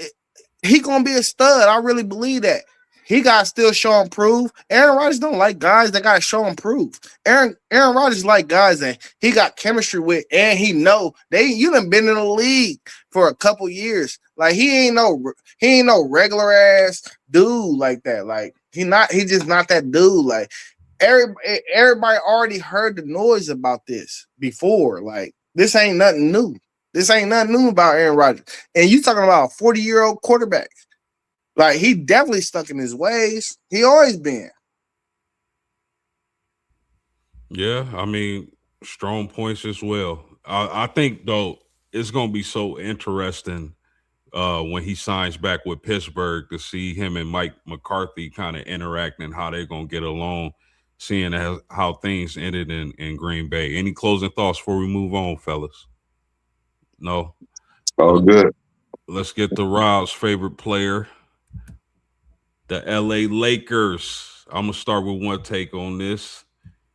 he gonna be a stud. I really believe that. He got to still show and prove. Aaron Rodgers don't like guys that got to show and prove. Aaron Rodgers like guys that he got chemistry with, and he know you done been in the league for a couple years. Like he ain't no regular ass dude like that. Like he just not that dude. Like everybody already heard the noise about this before. Like this ain't nothing new. This ain't nothing new about Aaron Rodgers. And you talking about a 40-year-old quarterback. Like, he definitely stuck in his ways. He always been. Yeah, I mean, strong points as well. I think, though, it's going to be so interesting when he signs back with Pittsburgh to see him and Mike McCarthy kind of interacting and how they're going to get along, seeing how things ended in Green Bay. Any closing thoughts before we move on, fellas? No? Oh, good. Let's get to Rob's favorite player, the LA Lakers. I'm going to start with one take on this.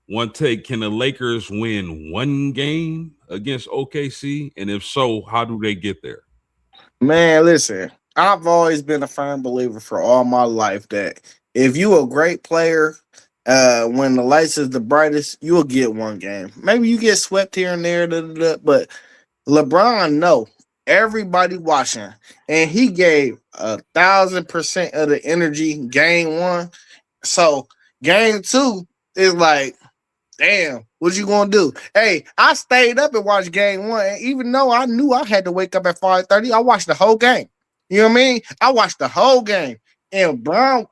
One take, can the Lakers win one game against OKC? And if so, how do they get there? Man, listen, I've always been a firm believer for all my life that if you a great player, when the lights is the brightest, you'll get one game. Maybe you get swept here and there, but LeBron, no. Everybody watching, and he gave 1,000% of the energy game one. So game two is like, damn, what you gonna do? Hey, I stayed up and watched game one, and even though I knew I had to wake up at 5:30, I watched the whole game. You know what I mean? I watched the whole game, and Brown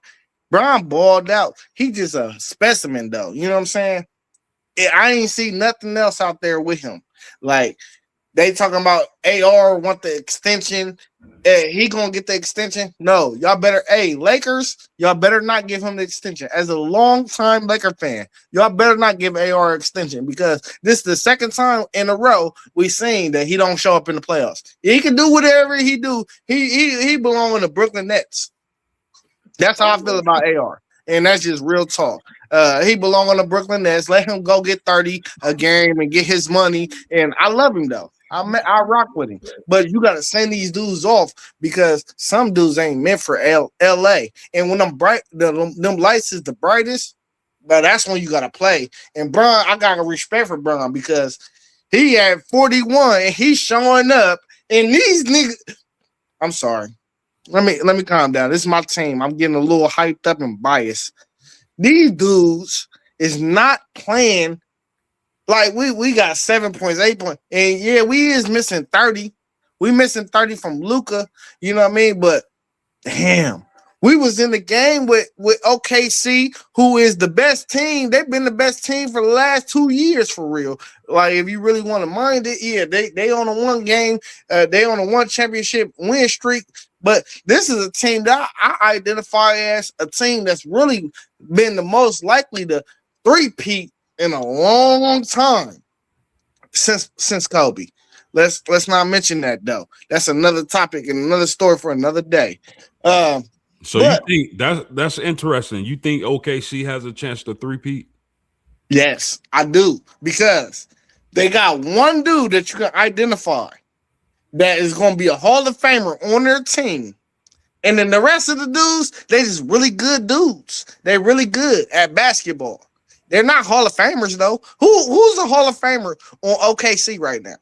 balled out. He just a specimen, though. You know what I'm saying? I ain't see nothing else out there with him. Like, they talking about AR want the extension. He gonna get the extension? No, y'all better. Hey, Lakers, y'all better not give him the extension. As a long-time Laker fan, y'all better not give AR extension because this is the second time in a row we seen that he don't show up in the playoffs. He can do whatever he do. He belong in the Brooklyn Nets. That's how I feel about AR, and that's just real talk. He belong on the Brooklyn Nets. Let him go get 30 a game and get his money. And I love him though. I rock with him, but you gotta send these dudes off because some dudes ain't meant for LA. And when them lights is the brightest, but that's when you gotta play. And Bron, I got a respect for Bron because he had 41 and he's showing up. And these niggas, I'm sorry. Let me calm down. This is my team. I'm getting a little hyped up and biased. These dudes is not playing. Like we got 7 points, 8 points, and yeah, we is missing 30. We missing 30 from Luka, you know what I mean? But damn, we was in the game with OKC, who is the best team. They've been the best team for the last 2 years for real. Like if you really want to mind it, yeah, they on a one game, they on a one championship win streak. But this is a team that I identify as a team that's really been the most likely to three-peat in a long time since Kobe. Let's not mention that though. That's another topic and another story for another day. So you think that's interesting? You think OKC has a chance to three-peat? Yes, I do, because they got one dude that you can identify that is going to be a Hall of Famer on their team. And then the rest of the dudes, they just really good dudes. They're really good at basketball. They're not Hall of Famers, though. Who's a Hall of Famer on OKC right now?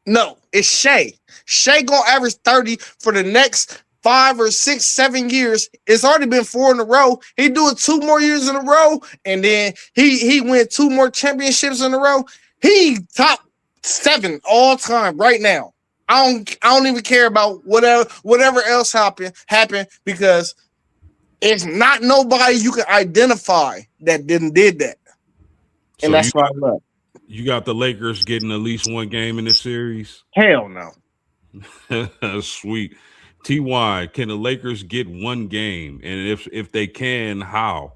No, it's Shea. Shea going to average 30 for the next 5 or 6, 7 years. It's already been 4 in a row. He do it 2 more years in a row, and then he win 2 more championships in a row. He top 7 all time right now. I don't even care about whatever else happened because it's not nobody you can identify that did that. And so that's why I love. You got the Lakers getting at least one game in the series? Hell no. Sweet. TY, can the Lakers get one game? And if they can, how?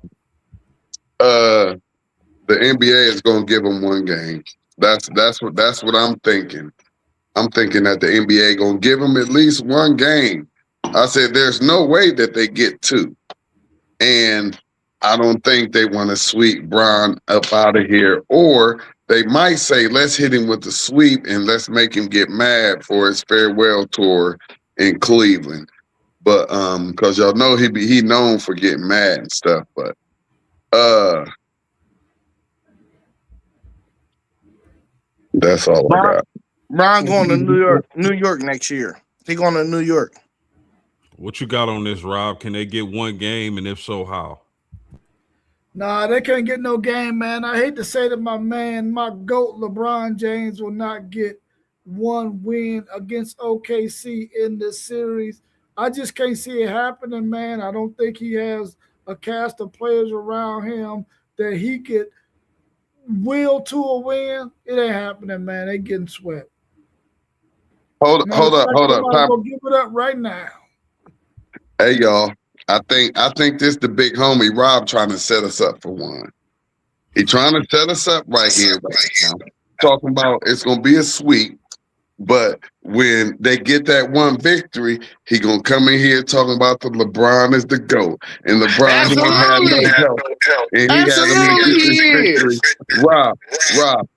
The NBA is going to give them one game. That's what I'm thinking. I'm thinking that the NBA going to give them at least one game. I said there's no way that they get two. And I don't think they want to sweep Bron up out of here. Or they might say, let's hit him with the sweep and let's make him get mad for his farewell tour in Cleveland. But because y'all know he known for getting mad and stuff. But that's all I got. Bron going to New York next year. He going to New York. What you got on this, Rob? Can they get one game, and if so, how? Nah, they can't get no game, man. I hate to say that my GOAT LeBron James will not get one win against OKC in this series. I just can't see it happening, man. I don't think he has a cast of players around him that he could will to a win. It ain't happening, man. They getting swept. Hold up. I'm gonna give it up right now. Hey, y'all. I think this the big homie Rob trying to set us up for one. He trying to set us up right here, right now. Talking about it's gonna be a sweep, but when they get that one victory, he gonna come in here talking about the LeBron is the GOAT, and LeBron don't have no help, and he had him get this victory. Rob,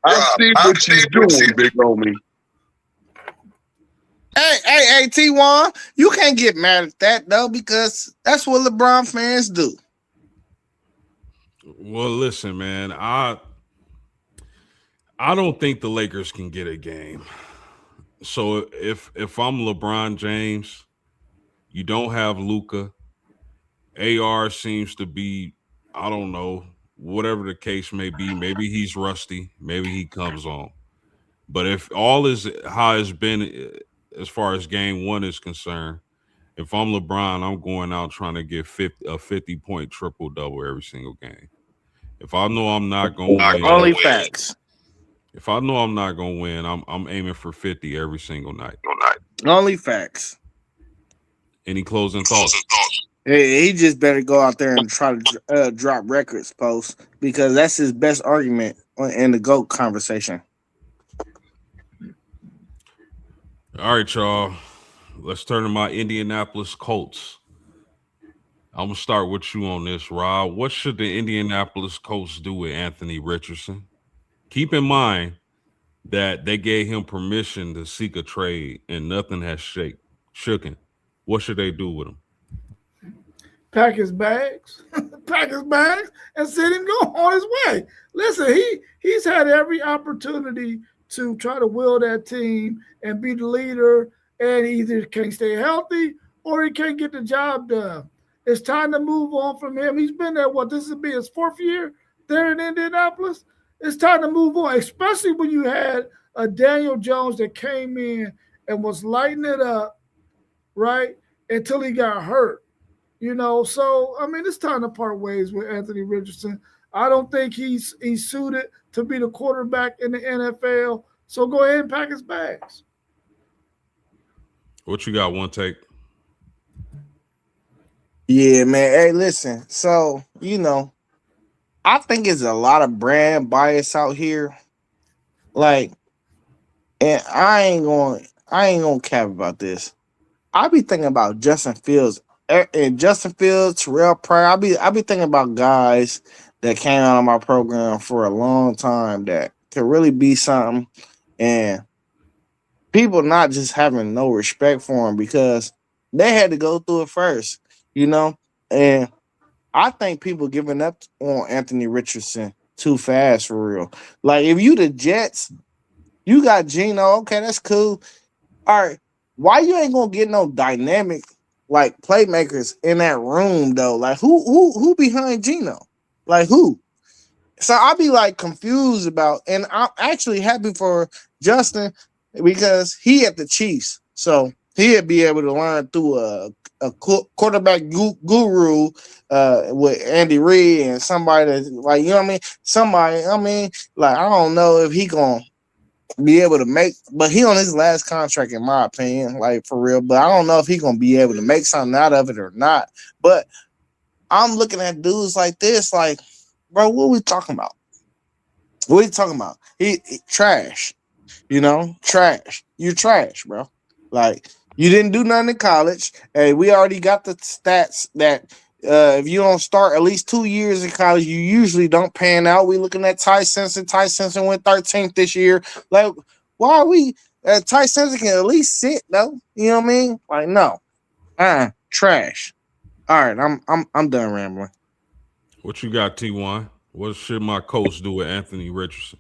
I see what you're doing, big homie. Hey, T1, you can't get mad at that, though, because that's what LeBron fans do. Well, listen, man, I don't think the Lakers can get a game. So if I'm LeBron James, you don't have Luka. AR seems to be, I don't know, whatever the case may be. Maybe he's rusty. Maybe he comes on. But if all is how it's been as far as game one is concerned, if I'm LeBron, I'm going out trying to get a 50-point triple-double every single game. If I know I'm not going to win. Only facts. If I know I'm not going to win, I'm aiming for 50 every single night. Only facts. Any closing thoughts? He just better go out there and try to drop records, Post, because that's his best argument in the GOAT conversation. All right, y'all. Let's turn to my Indianapolis Colts. I'm going to start with you on this, Rob. What should the Indianapolis Colts do with Anthony Richardson? Keep in mind that they gave him permission to seek a trade and nothing has shooken. What should they do with him? Pack his bags, and send him go on his way. Listen, he's had every opportunity to try to will that team and be the leader, and he either can't stay healthy or he can't get the job done. It's time to move on from him. He's been there, this will be his fourth year there in Indianapolis. It's time to move on, especially when you had a Daniel Jones that came in and was lighting it up, right, until he got hurt. So, I mean, it's time to part ways with Anthony Richardson. I don't think he's suited to be the quarterback in the NFL. So go ahead and pack his bags. What you got, one take? Yeah, man. Hey, listen. So, I think it's a lot of brand bias out here. Like, and I ain't gonna cap about this. I be thinking about Justin Fields. And Justin Fields, Terrell Pryor, I be thinking about guys that came out of my program for a long time that could really be something, and people not just having no respect for them because they had to go through it first, And I think people giving up on Anthony Richardson too fast for real. Like if you the Jets, you got Geno, okay, that's cool. All right, why you ain't gonna get no dynamic like playmakers in that room though? Like who behind Geno? Like who? So I'll be like confused about, and I'm actually happy for Justin because he at the Chiefs, so he'll be able to learn through a quarterback guru with Andy Reid and somebody that's like, you know what I mean? Somebody, like I don't know if he gonna be able to make, but he on his last contract in my opinion, like for real. But I don't know if he gonna be able to make something out of it or not. But I'm looking at dudes like this, like, bro, what are we talking about? What are you talking about? He trash. You know, trash. You're trash, bro. Like you didn't do nothing in college. Hey, we already got the stats that if you don't start at least 2 years in college, you usually don't pan out. We looking at Ty Simpson. Ty Simpson went 13th this year. Like, why are we? Ty Simpson can at least sit though. You know what I mean? Like, no, trash. All right, I'm done rambling. What you got, T1? What should my coach do with Anthony Richardson?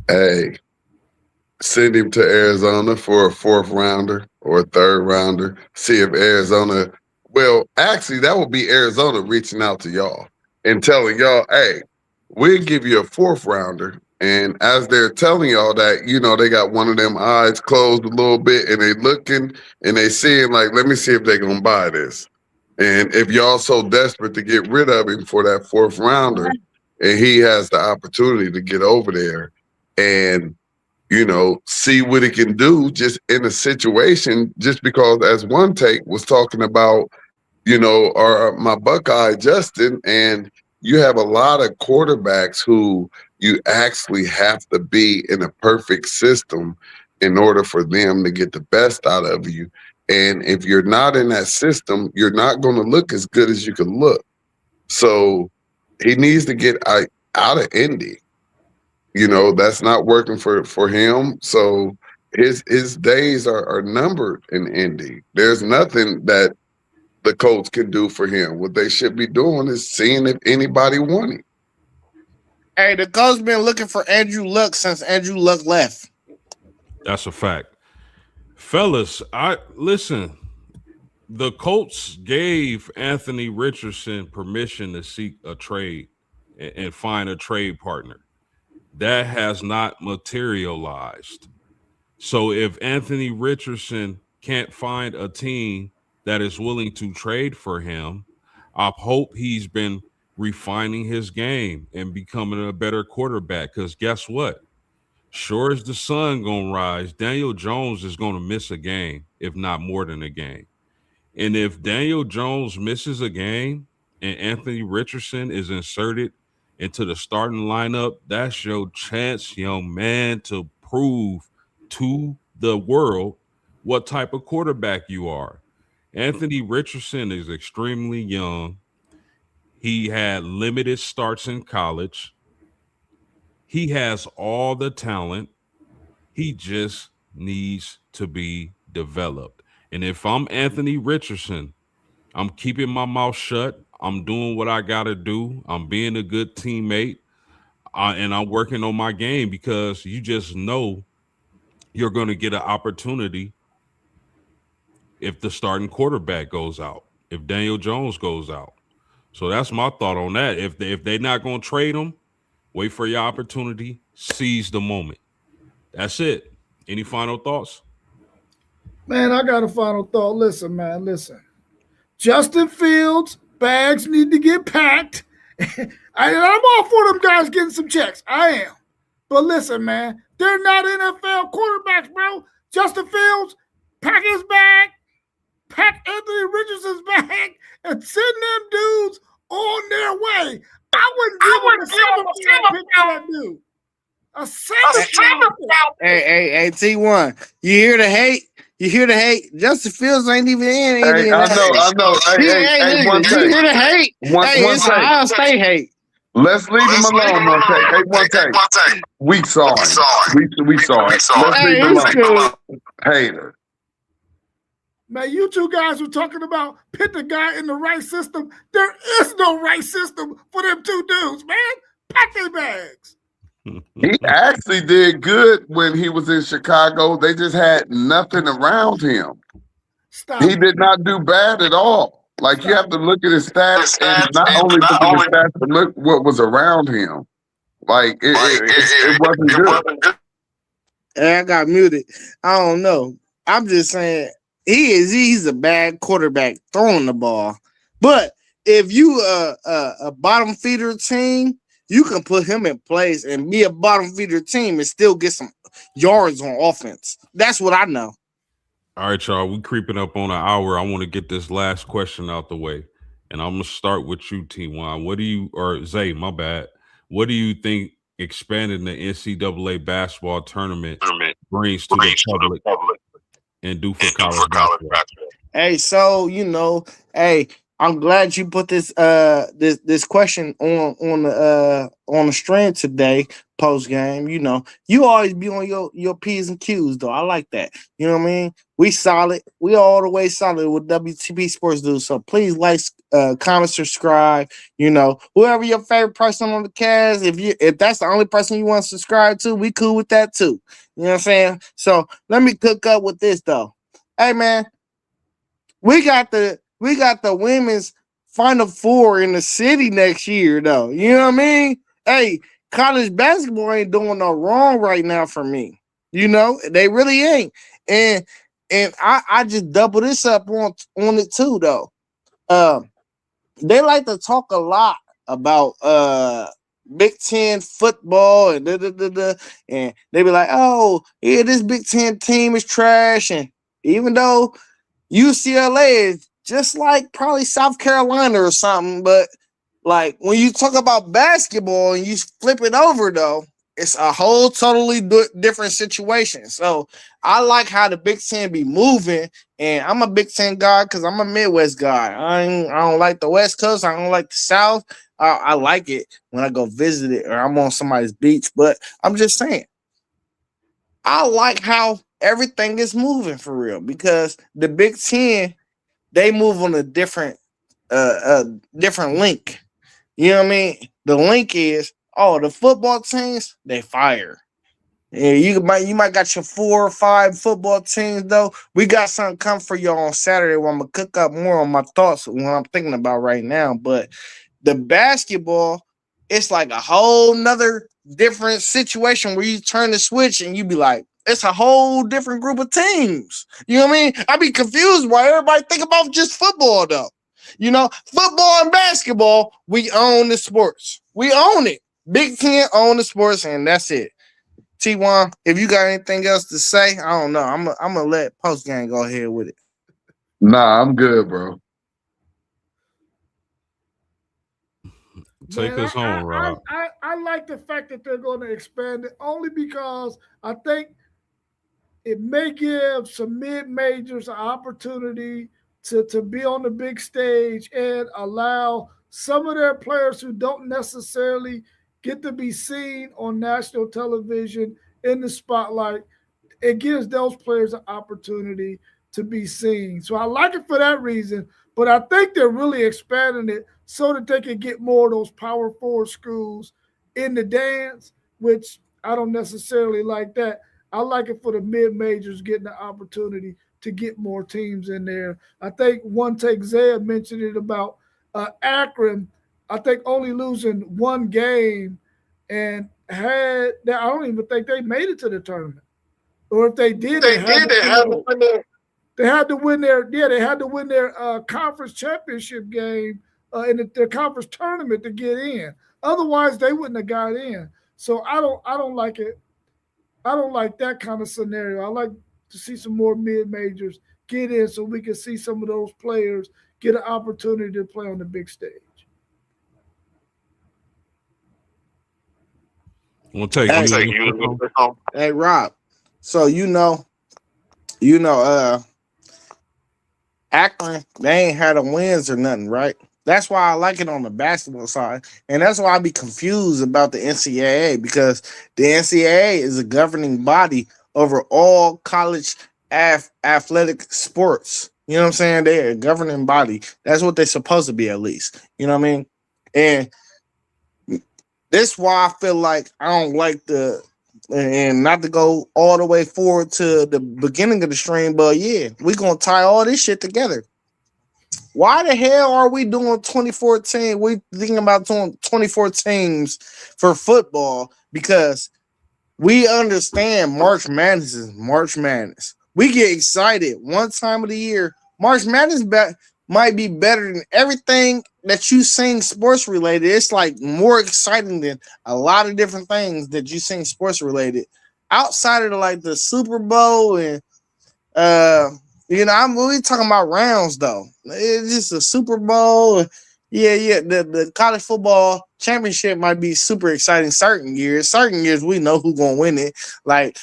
Hey, send him to Arizona for a 4th rounder or a 3rd rounder. See if Arizona. Well, actually, that would be Arizona reaching out to y'all and telling y'all, "Hey, we'll give you a 4th rounder." And as they're telling y'all that, you know, they got one of them eyes closed a little bit and they looking and they seeing like, let me see if they're gonna buy this. And if y'all so desperate to get rid of him for that 4th rounder, and he has the opportunity to get over there and, you know, see what it can do just in a situation, just because as one take was talking about, you know, my Buckeye Justin, and you have a lot of quarterbacks who you actually have to be in a perfect system in order for them to get the best out of you. And if you're not in that system, you're not going to look as good as you can look. So he needs to get out of Indy. You know, that's not working for him. So his days are numbered in Indy. There's nothing that the Colts can do for him. What they should be doing is seeing if anybody want him. Hey, the Colts been looking for Andrew Luck since Andrew Luck left. That's a fact. Fellas, listen. The Colts gave Anthony Richardson permission to seek a trade and find a trade partner. That has not materialized. So if Anthony Richardson can't find a team that is willing to trade for him, I hope he's been refining his game and becoming a better quarterback. Because guess what? Sure as the sun gonna rise, Daniel Jones is gonna miss a game, if not more than a game. And if Daniel Jones misses a game and Anthony Richardson is inserted into the starting lineup, that's your chance, young man, to prove to the world what type of quarterback you are. Anthony Richardson is extremely young. He had limited starts in college. He has all the talent. He just needs to be developed. And if I'm Anthony Richardson, I'm keeping my mouth shut. I'm doing what I got to do. I'm being a good teammate. And I'm working on my game, because you just know you're going to get an opportunity if the starting quarterback goes out, if Daniel Jones goes out. So that's my thought on that. If they're not going to trade him, wait for your opportunity, seize the moment. That's it. Any final thoughts? Man, I got a final thought. Listen, man, listen. Justin Fields, bags need to get packed. I'm all for them guys getting some checks. I am. But listen, man, they're not NFL quarterbacks, bro. Justin Fields, pack his bag, pack Anthony Richardson's bag, and send them dudes on their way. I wouldn't give him a 7th pick for that dude. A 7th. Hey, T1, you hear the hate? You hear the hate? Justin Fields ain't even in. Hey, I know. Hey, one you take. hear the hate? It's Ohio State hate. Let's leave him alone, one take. Hey, one take. We saw him. We saw it. Let's leave him alone. Hater. Man, you two guys were talking about put the guy in the right system. There is no right system for them two dudes, man. Pack their bags. He actually did good when he was in Chicago. They just had nothing around him. He did not do bad at all. Like, you have to look at his stats and not only look at his stats, but look what was around him. Like, it wasn't good. Hey, I got muted. I don't know. I'm just saying he's a bad quarterback throwing the ball. But if you a bottom feeder team, you can put him in place and be a bottom feeder team and still get some yards on offense. That's what I know. All right, y'all. We creeping up on an hour. I want to get this last question out the way. And I'm going to start with you, T1. What do you, or Zay, my bad. What do you think expanding the NCAA basketball tournament brings to the public and do for college basketball. Hey, so hey, I'm glad you put this this question on the stream today, post game. You always be on your P's and Q's though. I like that. You know what I mean? We solid. We all the way solid with WTP Sports Dudes. So please like, comment, subscribe. Whoever your favorite person on the cast, if that's the only person you want to subscribe to, we cool with that too. You know what I'm saying? So let me cook up with this though. Hey man, we got the women's Final Four in the city next year, though. You know what I mean? Hey, college basketball ain't doing no wrong right now for me. They really ain't. And I just double this up on it too, though. They like to talk a lot about Big Ten football and and they be like, oh, yeah, this Big Ten team is trash. And even though UCLA is just like probably South Carolina or something, but like when you talk about basketball and you flip it over though, it's a whole totally different situation. So I like how the Big Ten be moving, and I'm a Big Ten guy because I'm a Midwest guy. I don't like the West Coast. I don't like the South. I like it when I go visit it or I'm on somebody's beach, but I'm just saying, I like how everything is moving for real because the Big Ten, they move on a different link. You know what I mean? The link is, the football teams, they fire. Yeah, you might got your 4 or 5 football teams though. We got something coming for y'all on Saturday where I'm gonna cook up more on my thoughts on what I'm thinking about right now. But the basketball, it's like a whole nother different situation where you turn the switch and you be like, it's a whole different group of teams. You know what I mean? I be confused why everybody think about just football though. Football and basketball, we own the sports. We own it. Big Ten own the sports, and that's it. T1, if you got anything else to say, I don't know. I'm gonna let Postgame go ahead with it. Nah, I'm good, bro. Take us home, Rob. I like the fact that they're going to expand it only because I think it may give some mid-majors an opportunity to be on the big stage and allow some of their players who don't necessarily get to be seen on national television in the spotlight. It gives those players an opportunity to be seen. So I like it for that reason, but I think they're really expanding it so that they can get more of those Power 4 schools in the dance, which I don't necessarily like that. I like it for the mid-majors getting the opportunity to get more teams in there. I think one take Zay mentioned it about Akron, I think only losing one game and I don't even think they made it to the tournament. Or if they did, they had to win their conference championship game in their conference tournament to get in. Otherwise, they wouldn't have got in. So I don't like it. I don't like that kind of scenario. I like to see some more mid-majors get in so we can see some of those players get an opportunity to play on the big stage. We'll take you. Hey, Rob. So Akron, they ain't had a wins or nothing, right? That's why I like it on the basketball side. And that's why I be confused about the NCAA, because the NCAA is a governing body over all college athletic sports. You know what I'm saying? They're a governing body. That's what they're supposed to be, at least. You know what I mean? And that's why I feel like I don't like and not to go all the way forward to the beginning of the stream, but yeah, we're going to tie all this shit together. Why the hell are we doing 2014? We thinking about doing 24 teams for football because we understand March Madness is March Madness. We get excited one time of the year. March Madness might be better than everything that you sing sports related. It's like more exciting than a lot of different things that you sing sports related. Outside of like the Super Bowl and I'm really talking about rounds though. It's just a Super Bowl. The college football championship might be super exciting certain years. Certain years we know who's gonna win it. Like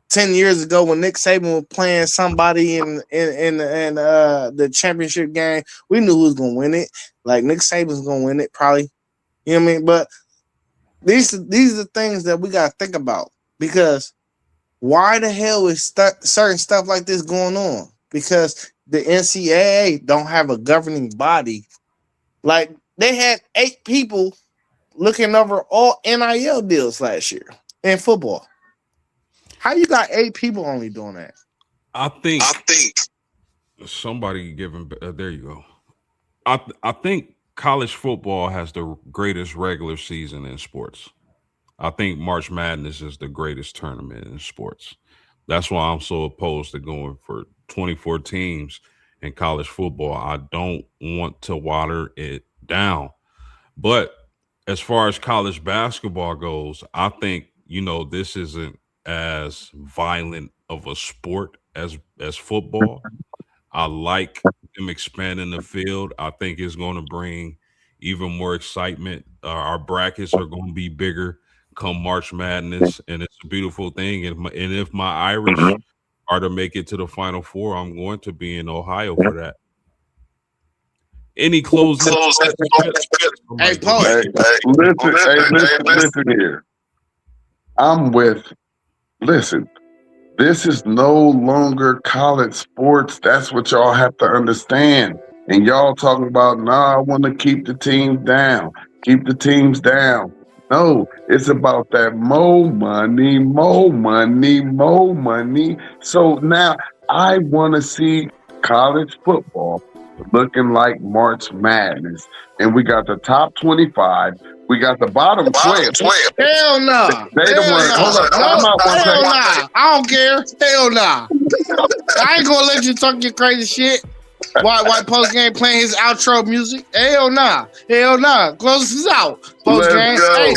10 years ago when Nick Saban was playing somebody in the championship game, we knew who was gonna win it. Like Nick Saban's gonna win it, probably. You know what I mean? But these are things that we gotta think about, because why the hell is certain stuff like this going on? Because the NCAA don't have a governing body. Like, they had 8 people looking over all NIL deals last year in football. How you got 8 people only doing that? I think somebody giving. There you go. I think college football has the greatest regular season in sports. I think March Madness is the greatest tournament in sports. That's why I'm so opposed to going for 24 teams in college football. I don't want to water it down. But as far as college basketball goes, I think, this isn't as violent of a sport as football. I like them expanding the field. I think it's going to bring even more excitement. Our brackets are going to be bigger come March Madness, and it's a beautiful thing. And if my Irish are to make it to the Final Four, I'm going to be in Ohio for that. Any closing? Hey, Paul. Listen here. Listen, this is no longer college sports. That's what y'all have to understand. And y'all talking about, I want to keep the teams down. Keep the teams down. No, it's about that more money. So now I want to see college football looking like March Madness. And we got the top 25. We got the bottom 12. Hell no. They the one. Hold up. Hell nah. I don't care. Hell nah. I ain't gonna let you talk your crazy shit. Why Postgame playing his outro music? Hell nah. Close this out. Postgame. Hey,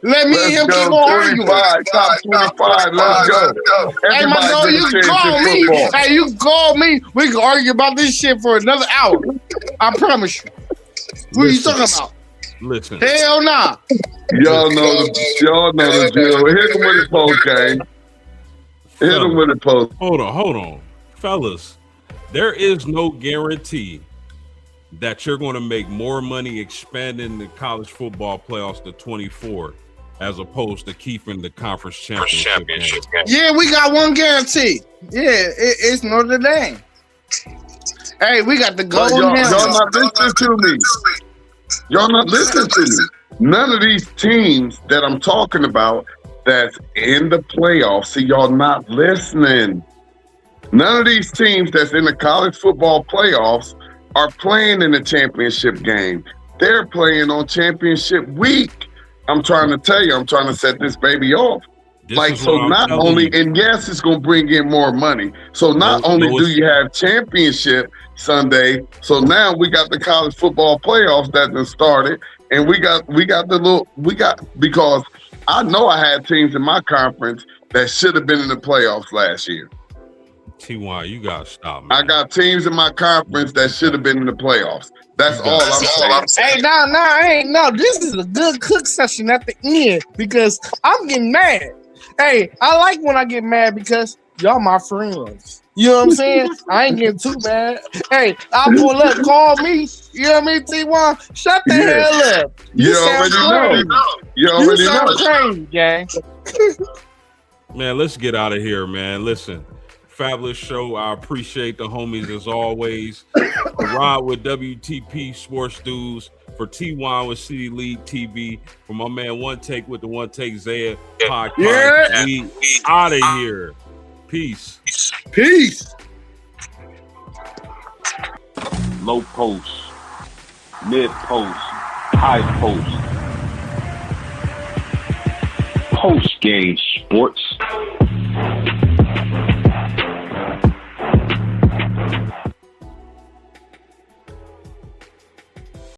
let me and him keep on arguing. Top 25. Let's go. Hey, my dog, you can call me. Hey, you can call me. We can argue about this shit for another hour. I promise you. Who are you talking about? Listen. Hell nah. Y'all know the deal. Hit him with the post game. Hold on. Fellas. There is no guarantee that you're going to make more money expanding the college football playoffs to 24 as opposed to keeping the conference championship game. Yeah, we got one guarantee. Yeah, it's Notre Dame. Hey, we got the golden y'all not listening to me. Y'all not listening to me. None of these teams that I'm talking about that's in the playoffs, see, y'all not listening. None of these teams that's in the college football playoffs are playing in the championship game. They're playing on championship week. I'm trying to tell you, I'm trying to set this baby off. Not only, and yes, it's going to bring in more money. So not only do you have championship Sunday, so now we got the college football playoffs that done started, and we got because I know I had teams in my conference that should have been in the playoffs last year. T.Y., you got to stop, man. I got teams in my conference that should have been in the playoffs. That's all I'm saying. Hey, no. This is a good cook session at the end because I'm getting mad. Hey, I like when I get mad because y'all my friends. You know what I'm saying? I ain't getting too mad. Hey, I'll pull up, call me. You know what I mean, T1? Shut the hell up. You already know. You sound crazy, gang. Man, let's get out of here, man. Listen. Fabulous show. I appreciate the homies as always. Rod with WTP Sports Dudes, for T1 with City League TV, for my man One Take with the One Take Zaya podcast. Yeah. We out of here. Peace. Low post, mid post, high post. Postgame Sports